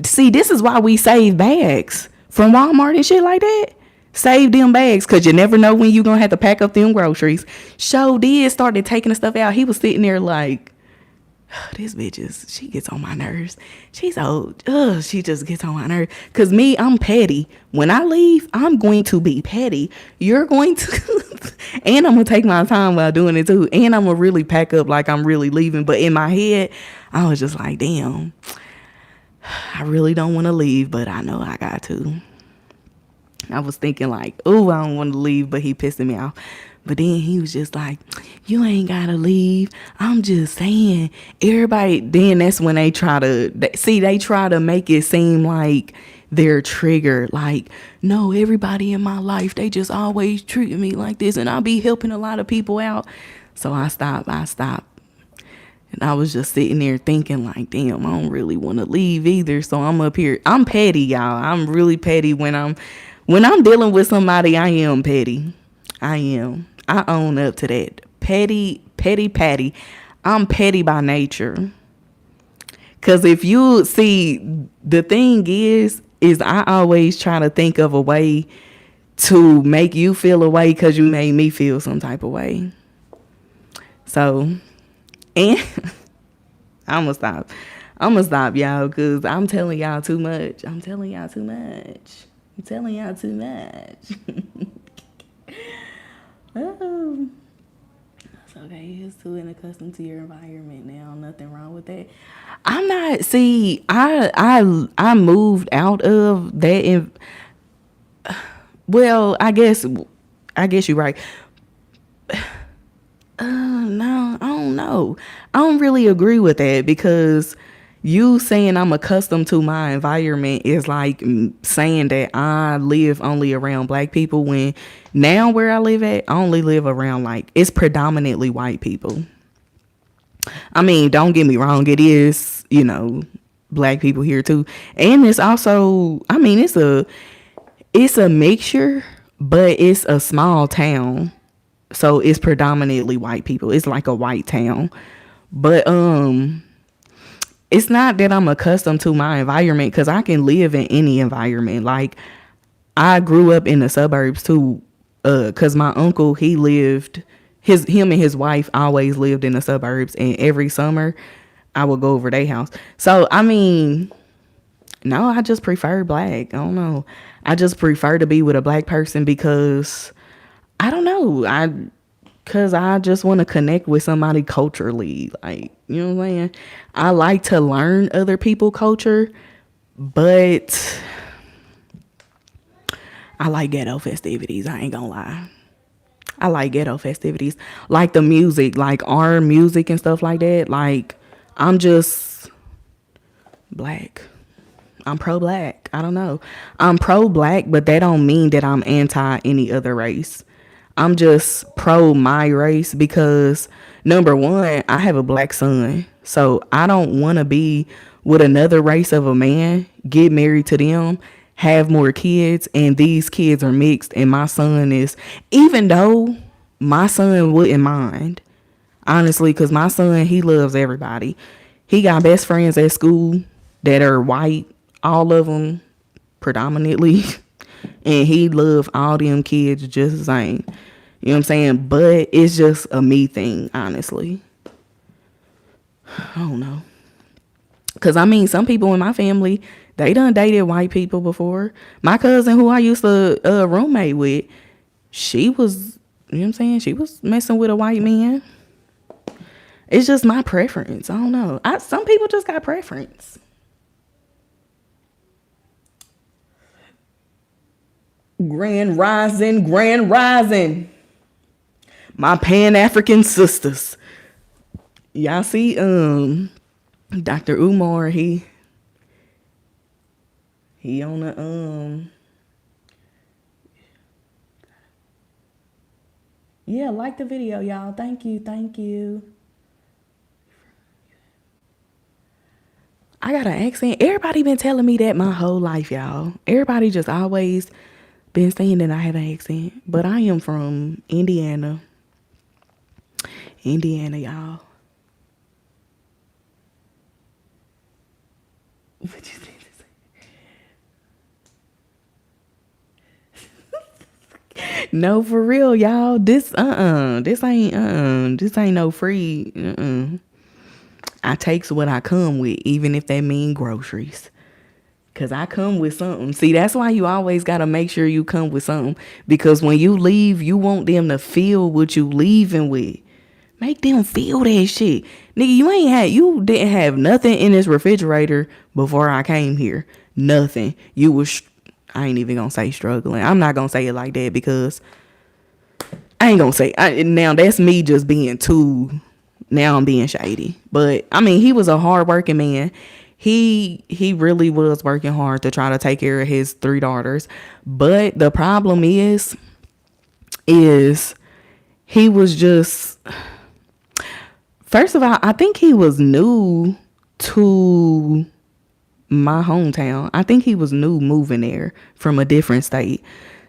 See, this is why we save bags from Walmart and shit like that. Save them bags because you never know when you gonna have to pack up them groceries. Show did started taking the stuff out. He was sitting there like, this bitch she gets on my nerves. She's old. She just gets on my nerves. Cause me, I'm petty. When I leave, I'm going to be petty. You're going to, and I'm gonna take my time while doing it too. And I'm gonna really pack up like I'm really leaving. But in my head, I was just like, damn, I really don't want to leave, but I know I got to. I was thinking like, oh, I don't want to leave, but he pissing me off. But then he was just like, you ain't got to leave. I'm just saying. Everybody, then that's when they try to make it seem like they're triggered. Like, no, everybody in my life, they just always treat me like this. And I'll be helping a lot of people out. So I stopped. And I was just sitting there thinking like, damn, I don't really want to leave either. So I'm up here. I'm petty, y'all. I'm really petty when I'm dealing with somebody. I am petty. I am. I own up to that. Petty. I'm petty by nature. Cause if you see, the thing is I always try to think of a way to make you feel a way cause you made me feel some type of way. So, and I'm gonna stop y'all cause I'm telling y'all too much. Oh, it's okay. You're still accustomed to your environment now. Nothing wrong with that. I'm not. See, I moved out of that. Well, I guess you're right. No, I don't know. I don't really agree with that because you saying I'm accustomed to my environment is like saying that I live only around black people when now where I live at, I only live around like it's predominantly white people. I mean, don't get me wrong, it is, black people here too. And it's also, I mean, it's a mixture, but it's a small town. So it's predominantly white people. It's like a white town. But it's not that I'm accustomed to my environment because I can live in any environment. Like I grew up in the suburbs too, cause my uncle he lived him and his wife always lived in the suburbs, and every summer I would go over their house. So I mean, no, I just prefer black. I don't know. I just prefer to be with a black person because I don't know. Cause I just want to connect with somebody culturally. Like, you know what I'm saying? I like to learn other people' culture, but I like ghetto festivities. I ain't gonna lie. I like ghetto festivities. Like the music, like our music and stuff like that. Like, I'm just black. I'm pro black. I don't know. I'm pro black, but that don't mean that I'm anti any other race. I'm just pro my race because number one, I have a black son. So I don't want to be with another race of a man, get married to them, have more kids, and these kids are mixed, and my son is, even though my son wouldn't mind, honestly, because my son, he loves everybody. He got best friends at school that are white, all of them predominantly, and he love all them kids just the same. You know what I'm saying? But it's just a me thing, honestly. I don't know. Because, I mean, some people in my family, they done dated white people before. My cousin, who I used to roommate with, she was, you know what I'm saying? She was messing with a white man. It's just my preference. I don't know. Some people just got preference. Grand rising, grand rising. My Pan-African sisters. Y'all see, Dr. Umar, he on the yeah, like the video, y'all. Thank you, thank you. I got an accent. Everybody been telling me that my whole life, y'all. Everybody just always been saying that I have an accent. But I am from Indiana. Indiana, y'all. What you think? No, for real, y'all. This ain't no free. I takes what I come with, even if that mean groceries. Cause I come with something. See, that's why you always gotta make sure you come with something. Because when you leave, you want them to feel what you leaving with. Make them feel that shit. Nigga, you didn't have nothing in this refrigerator before I came here. Nothing. You was, I ain't even gonna say struggling. I'm not gonna say it like that because I ain't gonna say, now that's me just being too, now I'm being shady. But I mean, he was a hardworking man. He really was working hard to try to take care of his 3 daughters. But the problem is he was just, first of all, I think he was new to my hometown. I think he was new moving there from a different state.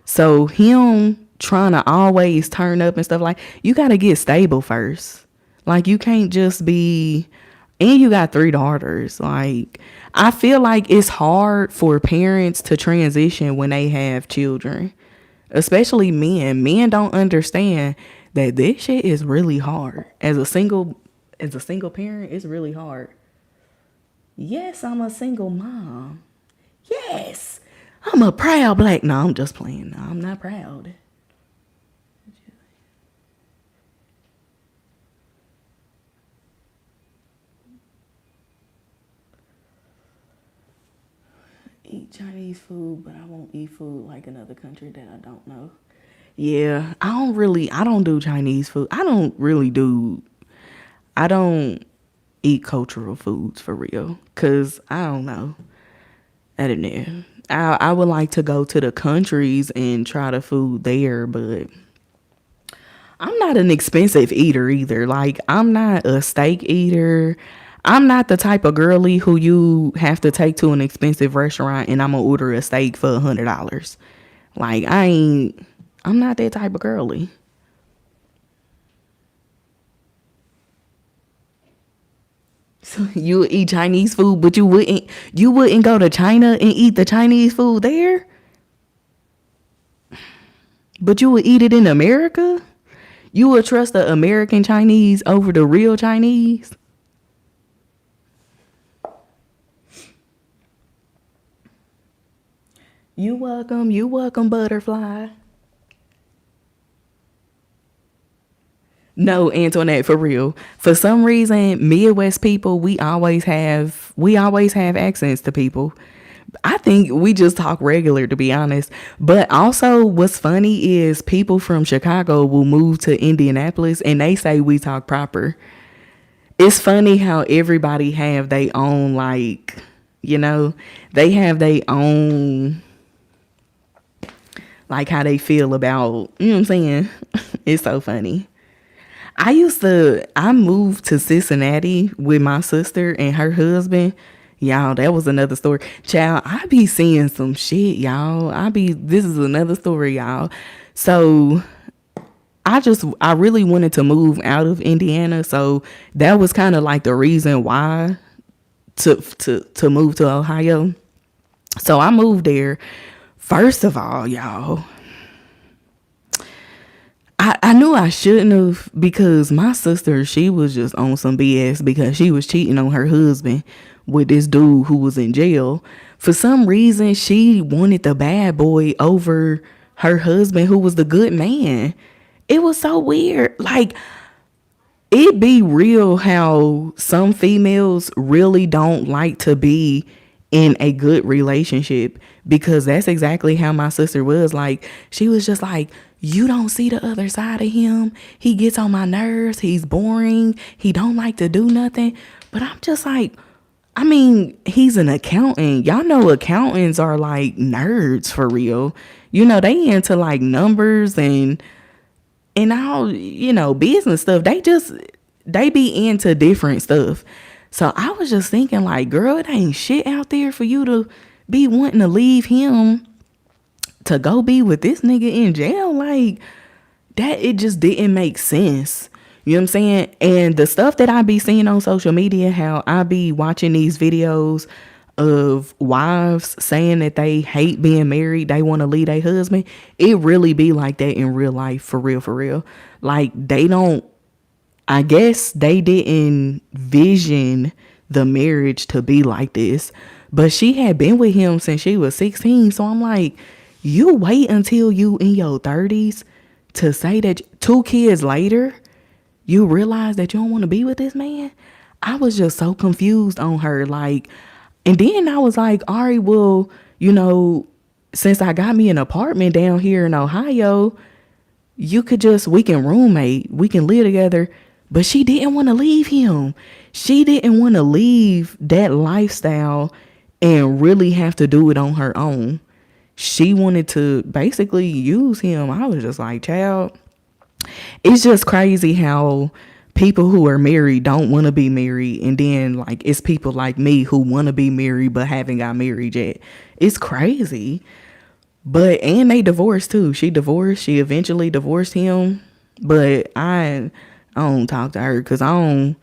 So him trying to always turn up and stuff, like, you got to get stable first. Like, you can't just be, and you got 3 daughters. Like, I feel like it's hard for parents to transition when they have children, especially men. Men don't understand that this shit is really hard. As a single parent, it's really hard. Yes, I'm a single mom. Yes, I'm a proud black. No, I'm just playing. No, I'm not proud. Eat Chinese food, but I won't eat food like another country that I don't know. Yeah, I don't do Chinese food. I don't eat cultural foods for real. Cause I don't know. I don't know. I would like to go to the countries and try the food there, but I'm not an expensive eater either. Like, I'm not a steak eater. I'm not the type of girly who you have to take to an expensive restaurant and I'm gonna order a steak for $100. Like, I'm not that type of girly. You would eat Chinese food, but you wouldn't go to China and eat the Chinese food there, but you would eat it in America. You would trust the American Chinese over the real Chinese. You welcome, butterfly. No, Antoinette, for real. For some reason, Midwest people, we always have accents to people. I think we just talk regular, to be honest. But also, what's funny is people from Chicago will move to Indianapolis and they say we talk proper. It's funny how everybody have their own, like, they have their own, like, how they feel about, you know what I'm saying? It's so funny. I moved to Cincinnati with my sister and her husband. Y'all, that was another story. Child, I be seeing some shit, y'all. This is another story, y'all. So I really wanted to move out of Indiana. So that was kind of like the reason why to move to Ohio. So I moved there. First of all, y'all, I knew I shouldn't have, because my sister, she was just on some BS because she was cheating on her husband with this dude who was in jail. For some reason, she wanted the bad boy over her husband who was the good man. It was so weird. Like, it be real how some females really don't like to be in a good relationship, because that's exactly how my sister was. Like, she was just like, you don't see the other side of him. He gets on my nerves. He's boring. He don't like to do nothing. But I'm just like, I mean, he's an accountant. Y'all know accountants are like nerds for real. They into like numbers and all, business stuff. They be into different stuff. So I was just thinking, like, girl, it ain't shit out there for you to be wanting to leave him to go be with this nigga in jail. Like, that, it just didn't make sense. You know what I'm saying? And the stuff that I be seeing on social media, how I be watching these videos of wives saying that they hate being married, they want to leave their husband, it really be like that in real life, for real, for real. Like, I guess they didn't vision the marriage to be like this. But she had been with him since she was 16. So I'm like, you wait until you in your 30s to say that 2 kids later, you realize that you don't want to be with this man? I was just so confused on her. Like, and then I was like, all right, well, since I got me an apartment down here in Ohio, we can roommate, we can live together. But she didn't want to leave him. She didn't want to leave that lifestyle and really have to do it on her own. She wanted to basically use him. I was just like, child, it's just crazy how people who are married don't want to be married. And then, like, it's people like me who want to be married but haven't got married yet. It's crazy. And they divorced too. She divorced. She eventually divorced him. But I don't talk to her because I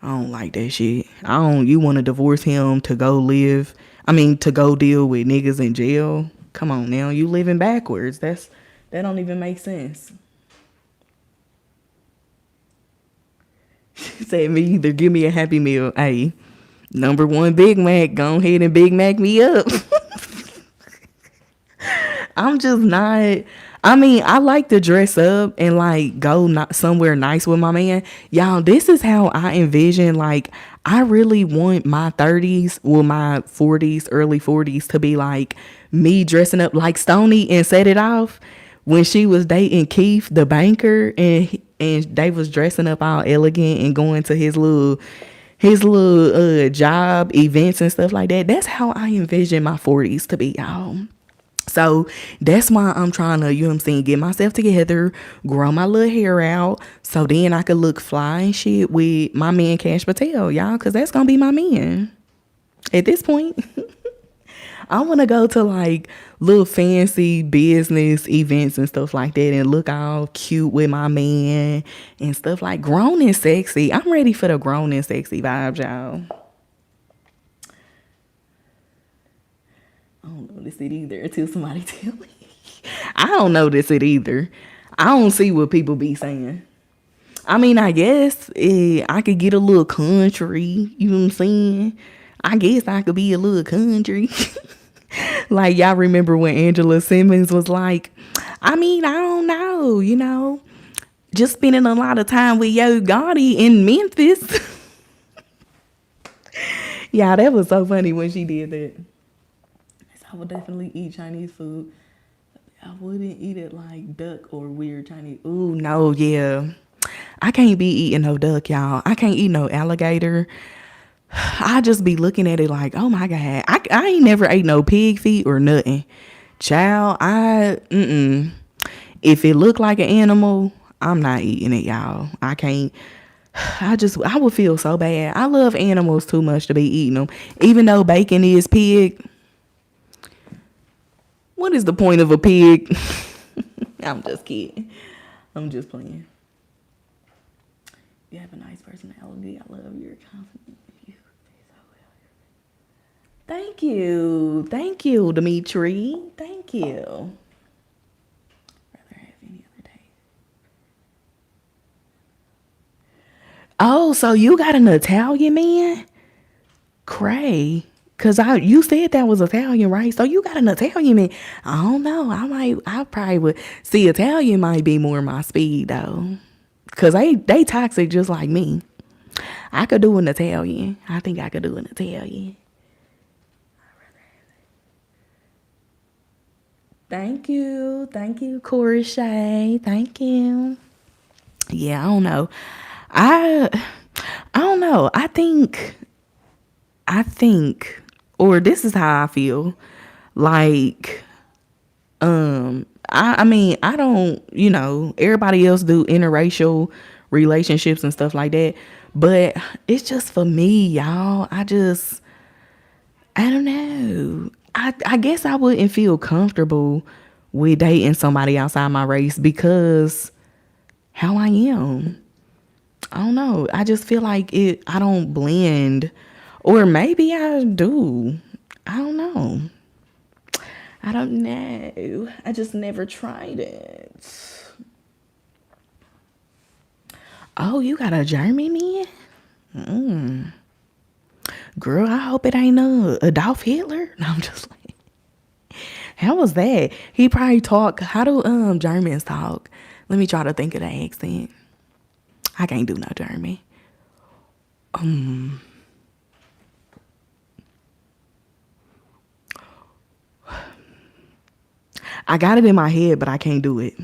don't like that shit. You want to divorce him to go to go deal with niggas in jail? Come on now, you living backwards. That don't even make sense. She said, me either give me a Happy Meal. Hey, number one Big Mac, go ahead and Big Mac me up. I'm just not. I mean, I like to dress up and like go somewhere nice with my man. Y'all, this is how I envision. Like, I really want my 30s, well, my 40s, early 40s to be like me dressing up like Stoney and Set It Off when she was dating Keith, the banker, and they was dressing up all elegant and going to his little job events and stuff like that. That's how I envision my 40s to be, y'all. So that's why I'm trying to, get myself together, grow my little hair out, so then I could look fly and shit with my man Cash Patel, y'all, because that's going to be my man at this point. I want to go to like little fancy business events and stuff like that and look all cute with my man and stuff like grown and sexy. I'm ready for the grown and sexy vibes, y'all. I don't notice it either until somebody tell me. I don't notice it either. I don't see what people be saying. I mean, I guess I could get a little country. You know what I'm saying? I guess I could be a little country. Like, y'all remember when Angela Simmons was like, I mean, I don't know, just spending a lot of time with Yo Gotti in Memphis. Yeah, that was so funny when she did that. So I would definitely eat Chinese food. I wouldn't eat it like duck or weird Chinese. Ooh, no, yeah. I can't be eating no duck, y'all. I can't eat no alligator. I just be looking at it like, oh my God. I ain't never ate no pig feet or nothing. Child, if it look like an animal, I'm not eating it, y'all. I can't. I would feel so bad. I love animals too much to be eating them. Even though bacon is pig, what is the point of a pig? I'm just kidding. I'm just playing. You have a nice personality. I love your confidence. Thank you. Thank you, Dimitri. Thank you. Rather have any other day. Oh, so you got an Italian man? Cray. Cause you said that was Italian, right? So you got an Italian man. I don't know. I probably would see Italian might be more my speed though. Cause they toxic just like me. I could do an Italian. I think I could do an Italian. Thank you. Thank you, Corey Shay. Thank you. Yeah, I don't know. I I don't know. I think or this is how I feel. Like I mean, I don't, everybody else do interracial relationships and stuff like that. But it's just for me, y'all. I don't know. I guess I wouldn't feel comfortable with dating somebody outside my race because how I am. I don't know. I just feel like I don't blend. Or maybe I do. I don't know. I don't know. I just never tried it. Oh, you got a German man? Girl, I hope it ain't Adolf Hitler. No, I'm just like, how was that? He probably talk. How do Germans talk? Let me try to think of the accent. I can't do no German. I got it in my head, but I can't do it.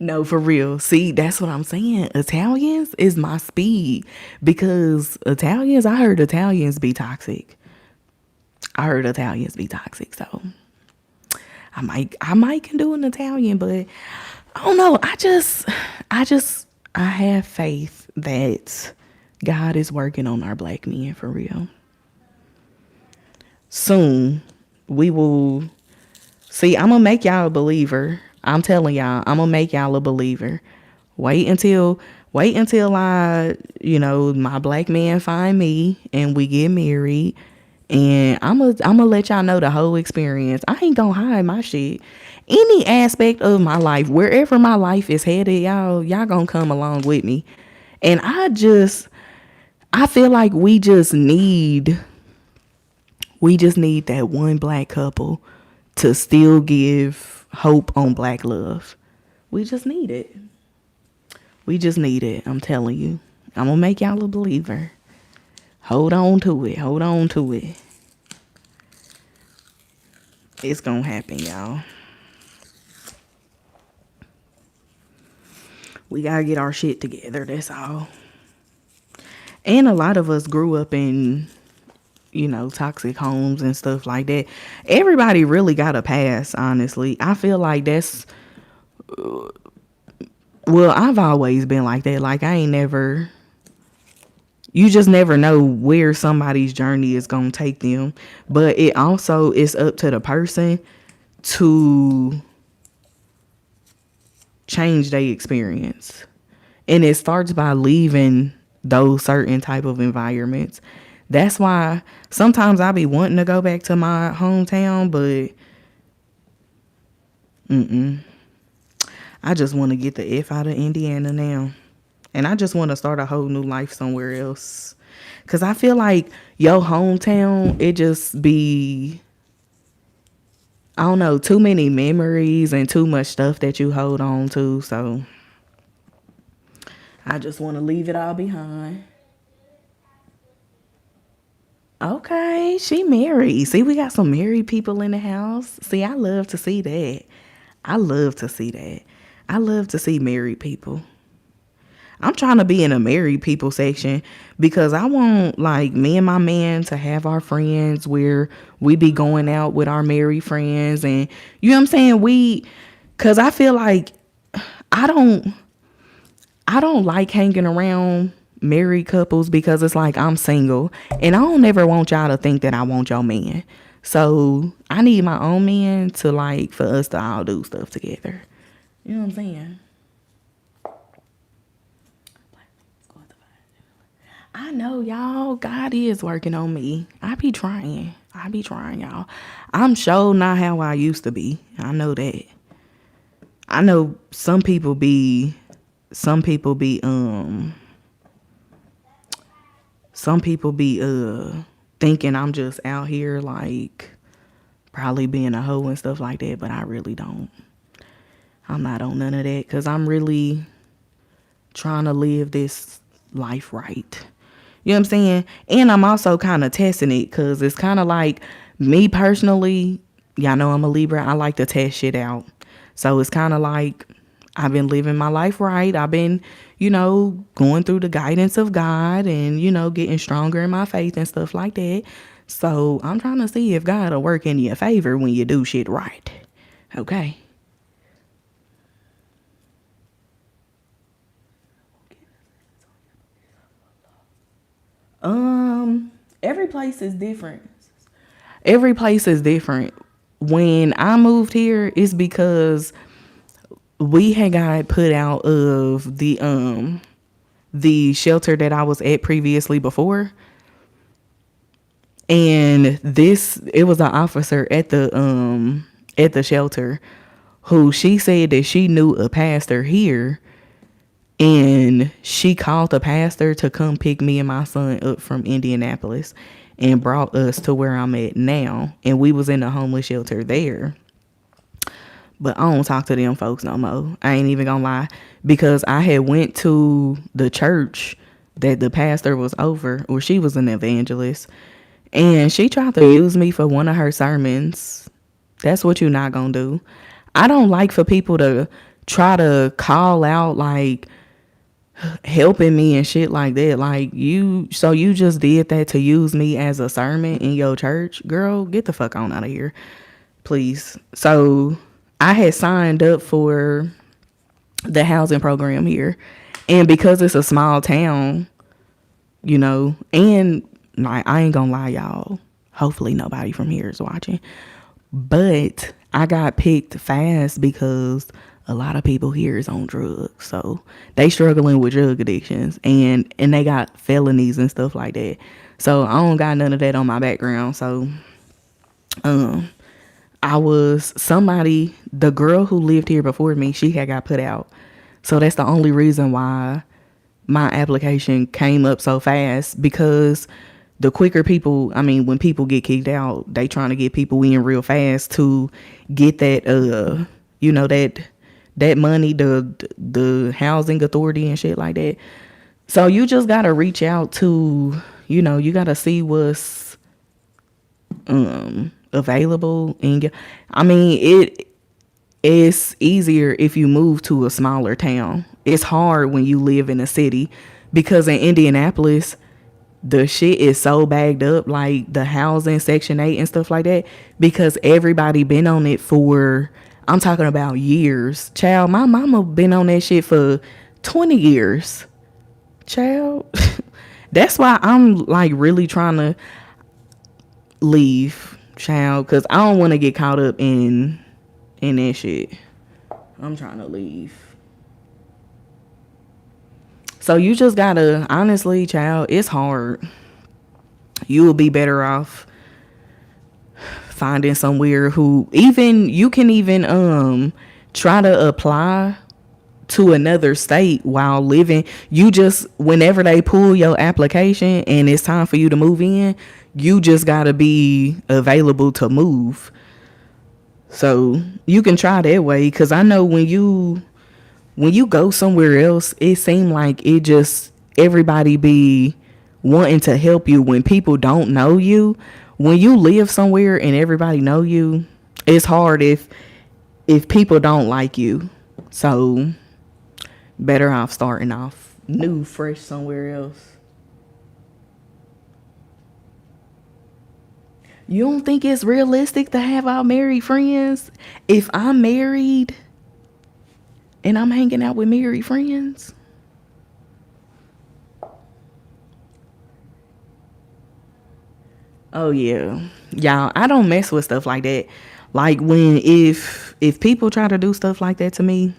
No, for real. See, that's what I'm saying. Italians is my speed because I heard Italians be toxic. So I might can do an Italian, but I don't know. I have faith that God is working on our black men for real. Soon we will see. I'm gonna make y'all a believer. I'm telling y'all, I'm gonna make y'all a believer. Wait until my black man find me and we get married. And I'm gonna let y'all know the whole experience. I ain't gonna hide my shit. Any aspect of my life, wherever my life is headed, y'all gonna come along with me. And I feel like we just need that one black couple to still give hope on black love. We just need it. I'm telling you. I'm gonna make y'all a believer. Hold on to it. It's gonna happen, y'all. We gotta get our shit together, that's all. And a lot of us grew up in, toxic homes and stuff like that. Everybody really got a pass, honestly. I feel like well, I've always been like that. Like, I ain't never, You just never know where somebody's journey is going to take them. But it also is up to the person to change their experience. And it starts by leaving those certain type of environments. That's why sometimes I be wanting to go back to my hometown, but I just want to get the F out of Indiana now. And I just want to start a whole new life somewhere else. Cause I feel like your hometown, it just be, I don't know, too many memories and too much stuff that you hold on to. So I just want to leave it all behind. Okay, she married. See, we got some married people in the house. See, I love to see that. I love to see that. I love to see married people. I'm trying to be in a married people section because I want like me and my man to have our friends where we be going out with our married friends and you know what I'm saying? Cause I feel like I don't I don't like hanging around married couples because it's like I'm single and I don't ever want y'all to think that I want your man. So I need my own man to like for us to all do stuff together. You know what I'm saying? I know y'all, God is working on me. I be trying. I be trying, y'all. I'm sure not how I used to be. I know that. I know some people be thinking I'm just out here like probably being a hoe and stuff like that, but I really don't. I'm not on none of that cuz I'm really trying to live this life right. You know what I'm saying? And I'm also kind of testing it because it's kind of like me personally. Y'all know I'm a Libra. I like to test shit out. So it's kind of like I've been living my life right. I've been, going through the guidance of God and, getting stronger in my faith and stuff like that. So I'm trying to see if God will work in your favor when you do shit right. Okay. Every place is different. Every place is different. When I moved here, it's because we had got put out of the shelter that I was at previously before. And it was an officer at the shelter who she said that she knew a pastor here and she called the pastor to come pick me and my son up from Indianapolis and brought us to where I'm at now. And we was in a homeless shelter there. But I don't talk to them folks no more. I ain't even gonna lie. Because I had went to the church that the pastor was over, or she was an evangelist. And she tried to use me for one of her sermons. That's what you're not gonna do. I don't like for people to try to call out like helping me and shit like that. Like you just did that to use me as a sermon in your church? Girl, get the fuck on out of here. Please. So I had signed up for the housing program here. And because it's a small town, and like I ain't gonna lie, y'all. Hopefully nobody from here is watching. But I got picked fast because a lot of people here is on drugs. So they struggling with drug addictions and they got felonies and stuff like that. So I don't got none of that on my background. So the girl who lived here before me, she had got put out. So that's the only reason why my application came up so fast, because the quicker when people get kicked out, they trying to get people in real fast to get that, that money, the housing authority and shit like that. So you just got to reach out to, you got to see what's, available. And it's easier if you move to a smaller town. It's hard when you live in a city because in Indianapolis, the shit is so bagged up, like the housing, Section 8 and stuff like that, because everybody been on it for, I'm talking about years. Child, my mama been on that shit for 20 years. Child, That's why I'm like really trying to leave, child, because I don't want to get caught up in that shit. I'm trying to leave. So you just gotta, honestly, child, it's hard. You will be better off finding somewhere who even you can even try to apply to another state while living. You just, whenever they pull your application and it's time for you to move in, you just gotta be available to move. So you can try that way, because I know when you go somewhere else, it seemed like it just everybody be wanting to help you when people don't know you. When you live somewhere and everybody know you, it's hard if people don't like you. So better off starting off new, fresh somewhere else. You don't think it's realistic to have our married friends? If I'm married and I'm hanging out with married friends, oh yeah, y'all, I don't mess with stuff like that. Like when if people try to do stuff like that to me,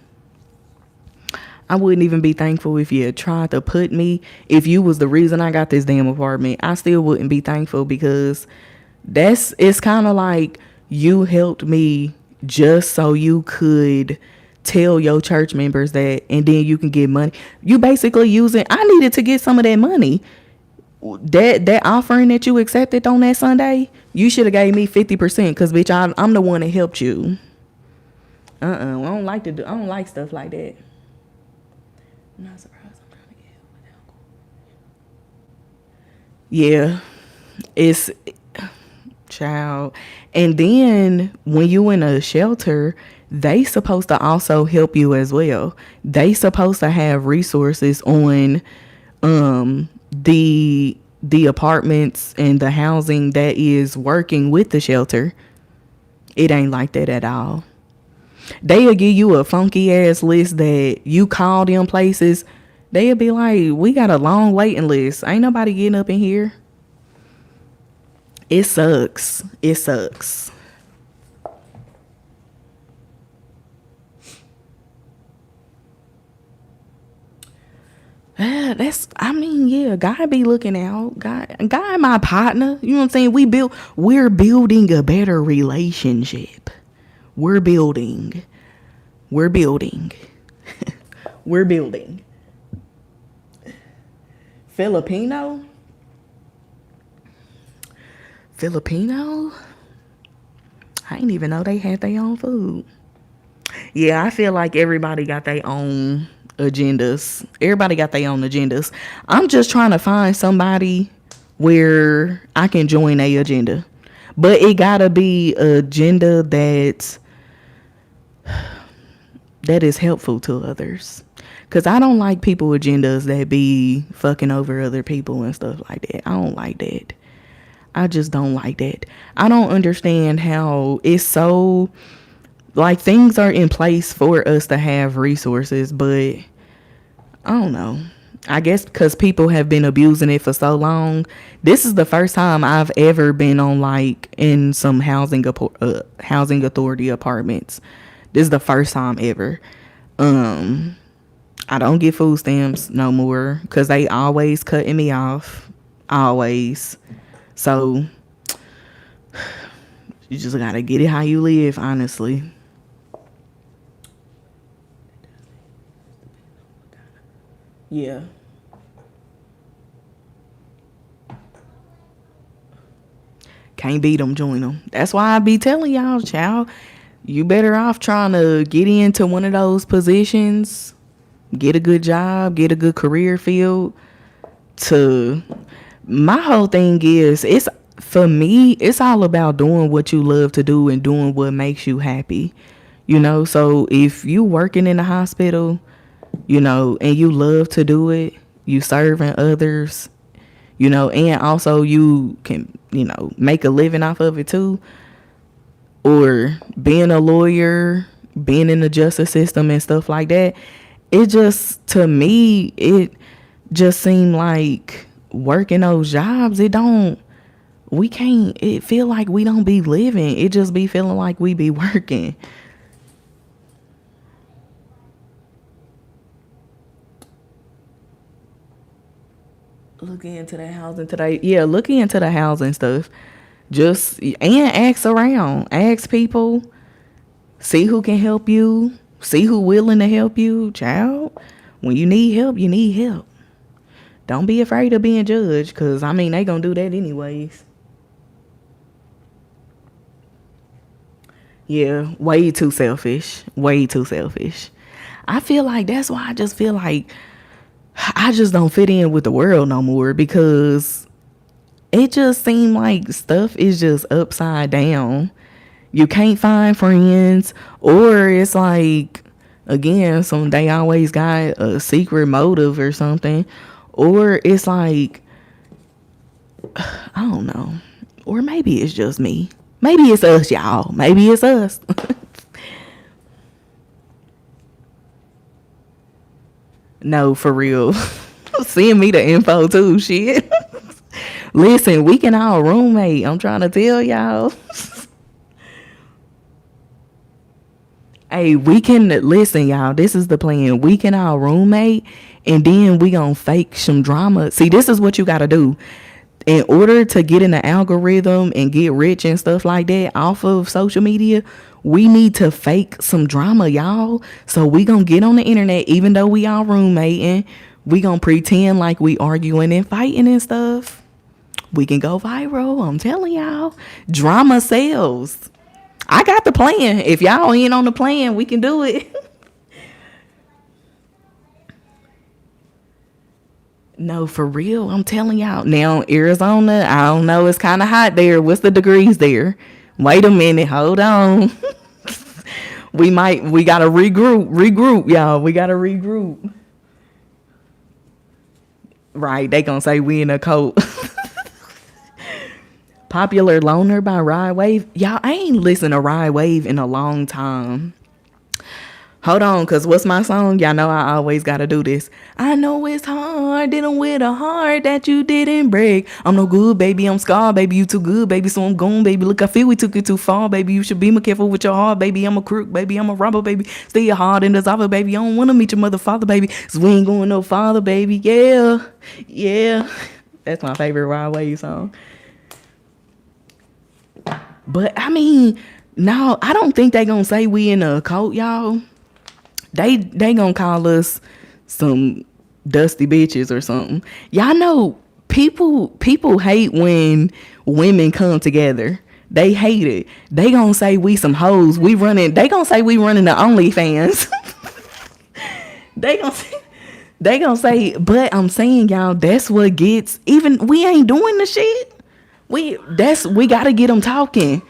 I wouldn't even be thankful if you tried to put me. If you was the reason I got this damn apartment, I still wouldn't be thankful, because it's kind of like you helped me just so you could tell your church members that, and then you can get money. You basically using. I needed to get some of that money. That offering that you accepted on that Sunday, you should have gave me 50%, because bitch, I'm the one that helped you. I don't like to do. I don't like stuff like that. I'm not surprised. I'm trying to get help. Yeah, it's child. And then when you in a shelter, they supposed to also help you as well. They supposed to have resources on the apartments and the housing that is working with the shelter. It ain't like that at all. They'll give you a funky ass list that you call them places. They'll be like, we got a long waiting list. Ain't nobody getting up in here. It sucks. It sucks. I mean, yeah, God be looking out. God, my partner. You know what I'm saying? We're building a better relationship. We're building. We're building. We're building. Filipino? Filipino? I didn't even know they had their own food. Yeah, I feel like everybody got their own agendas. Everybody got their own agendas. I'm just trying to find somebody where I can join a agenda. But it gotta be an agenda that is helpful to others. Cause I don't like people agendas that be fucking over other people and stuff like that. I don't like that. I just don't like that. I don't understand how it's so, like, things are in place for us to have resources, but I don't know. I guess because people have been abusing it for so long. This is the first time I've ever been on, like, in some housing authority apartments. This is the first time ever. I don't get food stamps no more because they always cutting me off. Always. So you just gotta get it how you live, honestly. Yeah. Can't beat them, join them. That's why I be telling y'all, child, you better off trying to get into one of those positions, get a good job, get a good career field. To my whole thing is, it's for me, it's all about doing what you love to do and doing what makes you happy. So if you working in the hospital, and you love to do it, you serving others, and also you can, make a living off of it too. Or being a lawyer, being in the justice system and stuff like that. It just, to me, it just seemed like working those jobs, it don't, we can't, it feel like we don't be living. It just be feeling like we be working. Looking into the housing today. Yeah, looking into the housing stuff. Just, and ask around. Ask people. See who can help you. See who willing to help you. Child, when you need help, you need help. Don't be afraid of being judged, because, I mean, they going to do that anyways. Yeah, way too selfish. Way too selfish. I feel like that's why I just feel like I just don't fit in with the world no more, because it just seemed like stuff is just upside down. You can't find friends, or it's like, again, some they always got a secret motive or something, or it's like, I don't know, or maybe it's just me. Maybe it's us, y'all. Maybe it's us. No, for real. Send me the info too, shit. Listen, we can all roommate. I'm trying to tell y'all. Hey, we can listen, y'all. This is the plan. We can all roommate, and then we gonna fake some drama. See, this is what you gotta do. In order to get in the algorithm and get rich and stuff like that off of social media, we need to fake some drama, y'all. So we gonna get on the internet, even though we all roommating. We gonna pretend like we arguing and fighting and stuff. We can go viral. I'm telling y'all, drama sells. I got the plan. If y'all ain't on the plan, we can do it. No, for real. I'm telling y'all. Now, Arizona, I don't know. It's kind of hot there. What's the degrees there? Wait a minute. Hold on. We got to regroup, y'all. We got to regroup. Right. They going to say we in a coat. Popular Loner by Ride Wave. Y'all, I ain't listened to Ride Wave in a long time. Hold on, cause what's my song? Y'all know I always gotta do this. I know it's hard dealing with a heart that you didn't break. I'm no good, baby. I'm scarred, baby. You too good, baby. So I'm gone, baby. Look, I feel we took it too far, baby. You should be more careful with your heart, baby. I'm a crook, baby. I'm a robber, baby. Stay hard and dissolve, baby. I don't wanna meet your mother, father, baby. So we ain't going no farther, baby. Yeah, yeah. That's my favorite Ride Wave song. But I mean, no, I don't think they gonna say we in a cult, y'all. They gonna call us some dusty bitches or something. Y'all know people hate when women come together. They hate it. They gonna say we some hoes. They gonna say we running the OnlyFans. they gonna say, but I'm saying, y'all, that's what gets, even we ain't doing the shit. We gotta get them talking.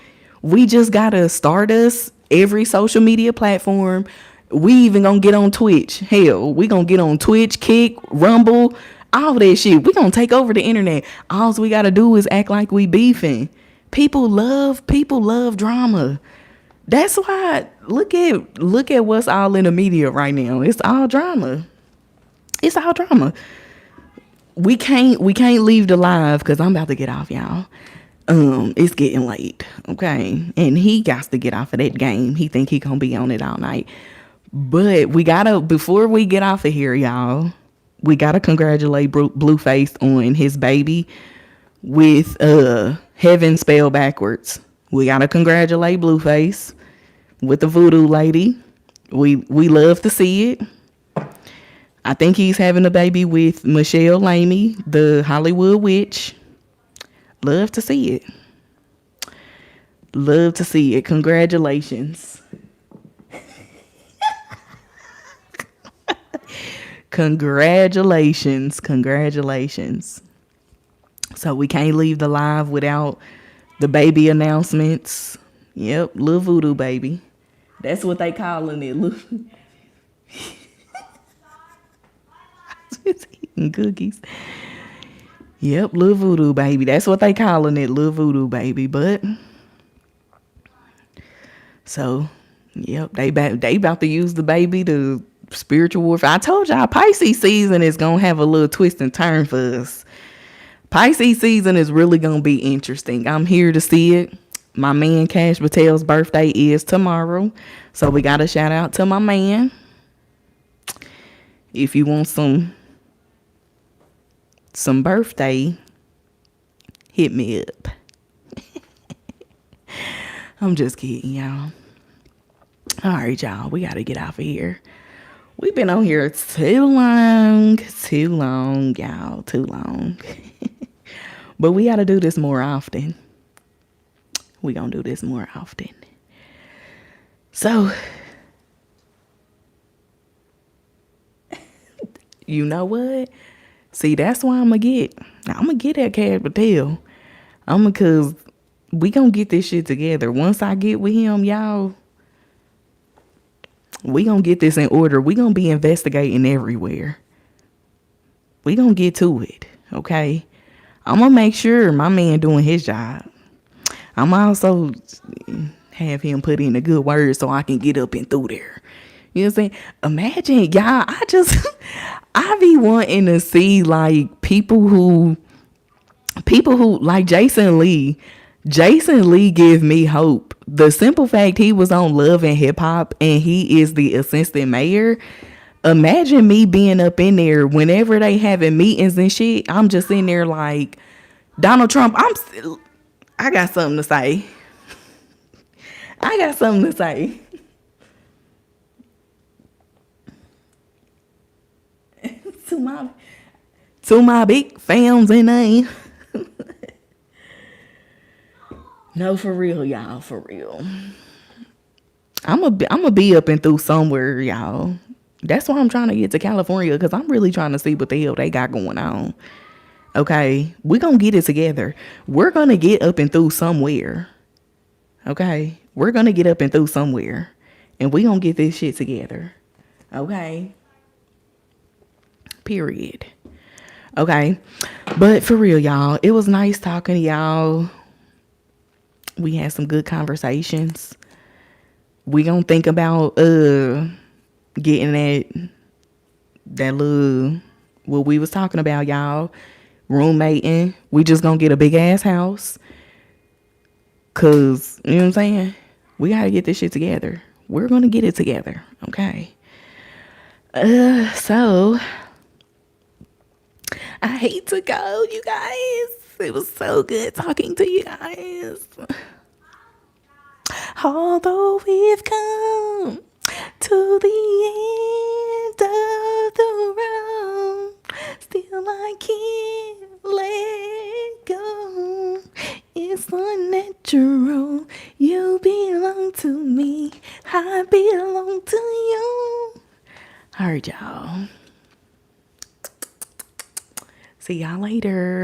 We just gotta start us every social media platform. We even gonna get on Twitch. Hell, we gonna get on Twitch, Kick, Rumble, all that shit. We gonna take over the internet. All we gotta do is act like we beefing. People love drama. That's why look at what's all in the media right now. It's all drama. It's all drama. We can't leave the live because I'm about to get off, y'all. It's getting late, okay? And he got to get off of that game. He think he gonna be on it all night. But we gotta, before we get off of here, y'all, we gotta congratulate Blueface on his baby with heaven spelled backwards. We gotta congratulate Blueface with the voodoo lady. We love to see it. I think he's having a baby with Michelle Lamey, the Hollywood witch. Love to see it. Love to see it. Congratulations. Congratulations. So we can't leave the live without the baby announcements. Yep, little voodoo baby. That's what they calling it. Just eating cookies. Yep, little voodoo baby. That's what they calling it, little voodoo baby. But so, yep, they about to use the baby to spiritual warfare. I told y'all Pisces season is gonna have a little twist and turn for us. Pisces season is really gonna be interesting. I'm here to see it. My man Cash Patel's birthday is tomorrow, so we got to shout out to my man. If you want some birthday, hit me up. I'm just kidding, y'all. All right, y'all, we got to get off of here. We've been on here too long, y'all, too long. But we got to do this more often. We gonna do this more often. So, you know what? See, that's why I'm gonna get that Cash Patel. Cause we gonna get this shit together. Once I get with him, y'all, we gonna get this in order. We gonna be investigating everywhere. We gonna get to it, okay? I'm gonna make sure my man doing his job. I'm also have him put in a good word so I can get up and through there. You know what I'm saying? Imagine, y'all, I be wanting to see like people who like Jason Lee. Jason Lee gives me hope. The simple fact he was on Love and Hip Hop and he is the assistant mayor. Imagine me being up in there whenever they having meetings and shit. I'm just in there like Donald Trump. I got something to say. I got something to say. to my big fans and they. No, for real, y'all, for real. I'm be up and through somewhere, y'all. That's why I'm trying to get to California, because I'm really trying to see what the hell they got going on. Okay, we gonna get it together. We're gonna get up and through somewhere. Okay, we're gonna get up and through somewhere, and we gonna get this shit together. Okay. Period. Okay, but for real, y'all, it was nice talking to y'all. We had some good conversations. We gonna think about getting that little what we was talking about, y'all. Roommating. We just gonna get a big ass house. Cause, you know what I'm saying? We gotta get this shit together. We're gonna get it together. Okay. So I hate to go, you guys. It was so good talking to you guys. Although we've come to the end of the road, still I can't let go. It's unnatural. You belong to me. I belong to you. All right, y'all. See y'all later.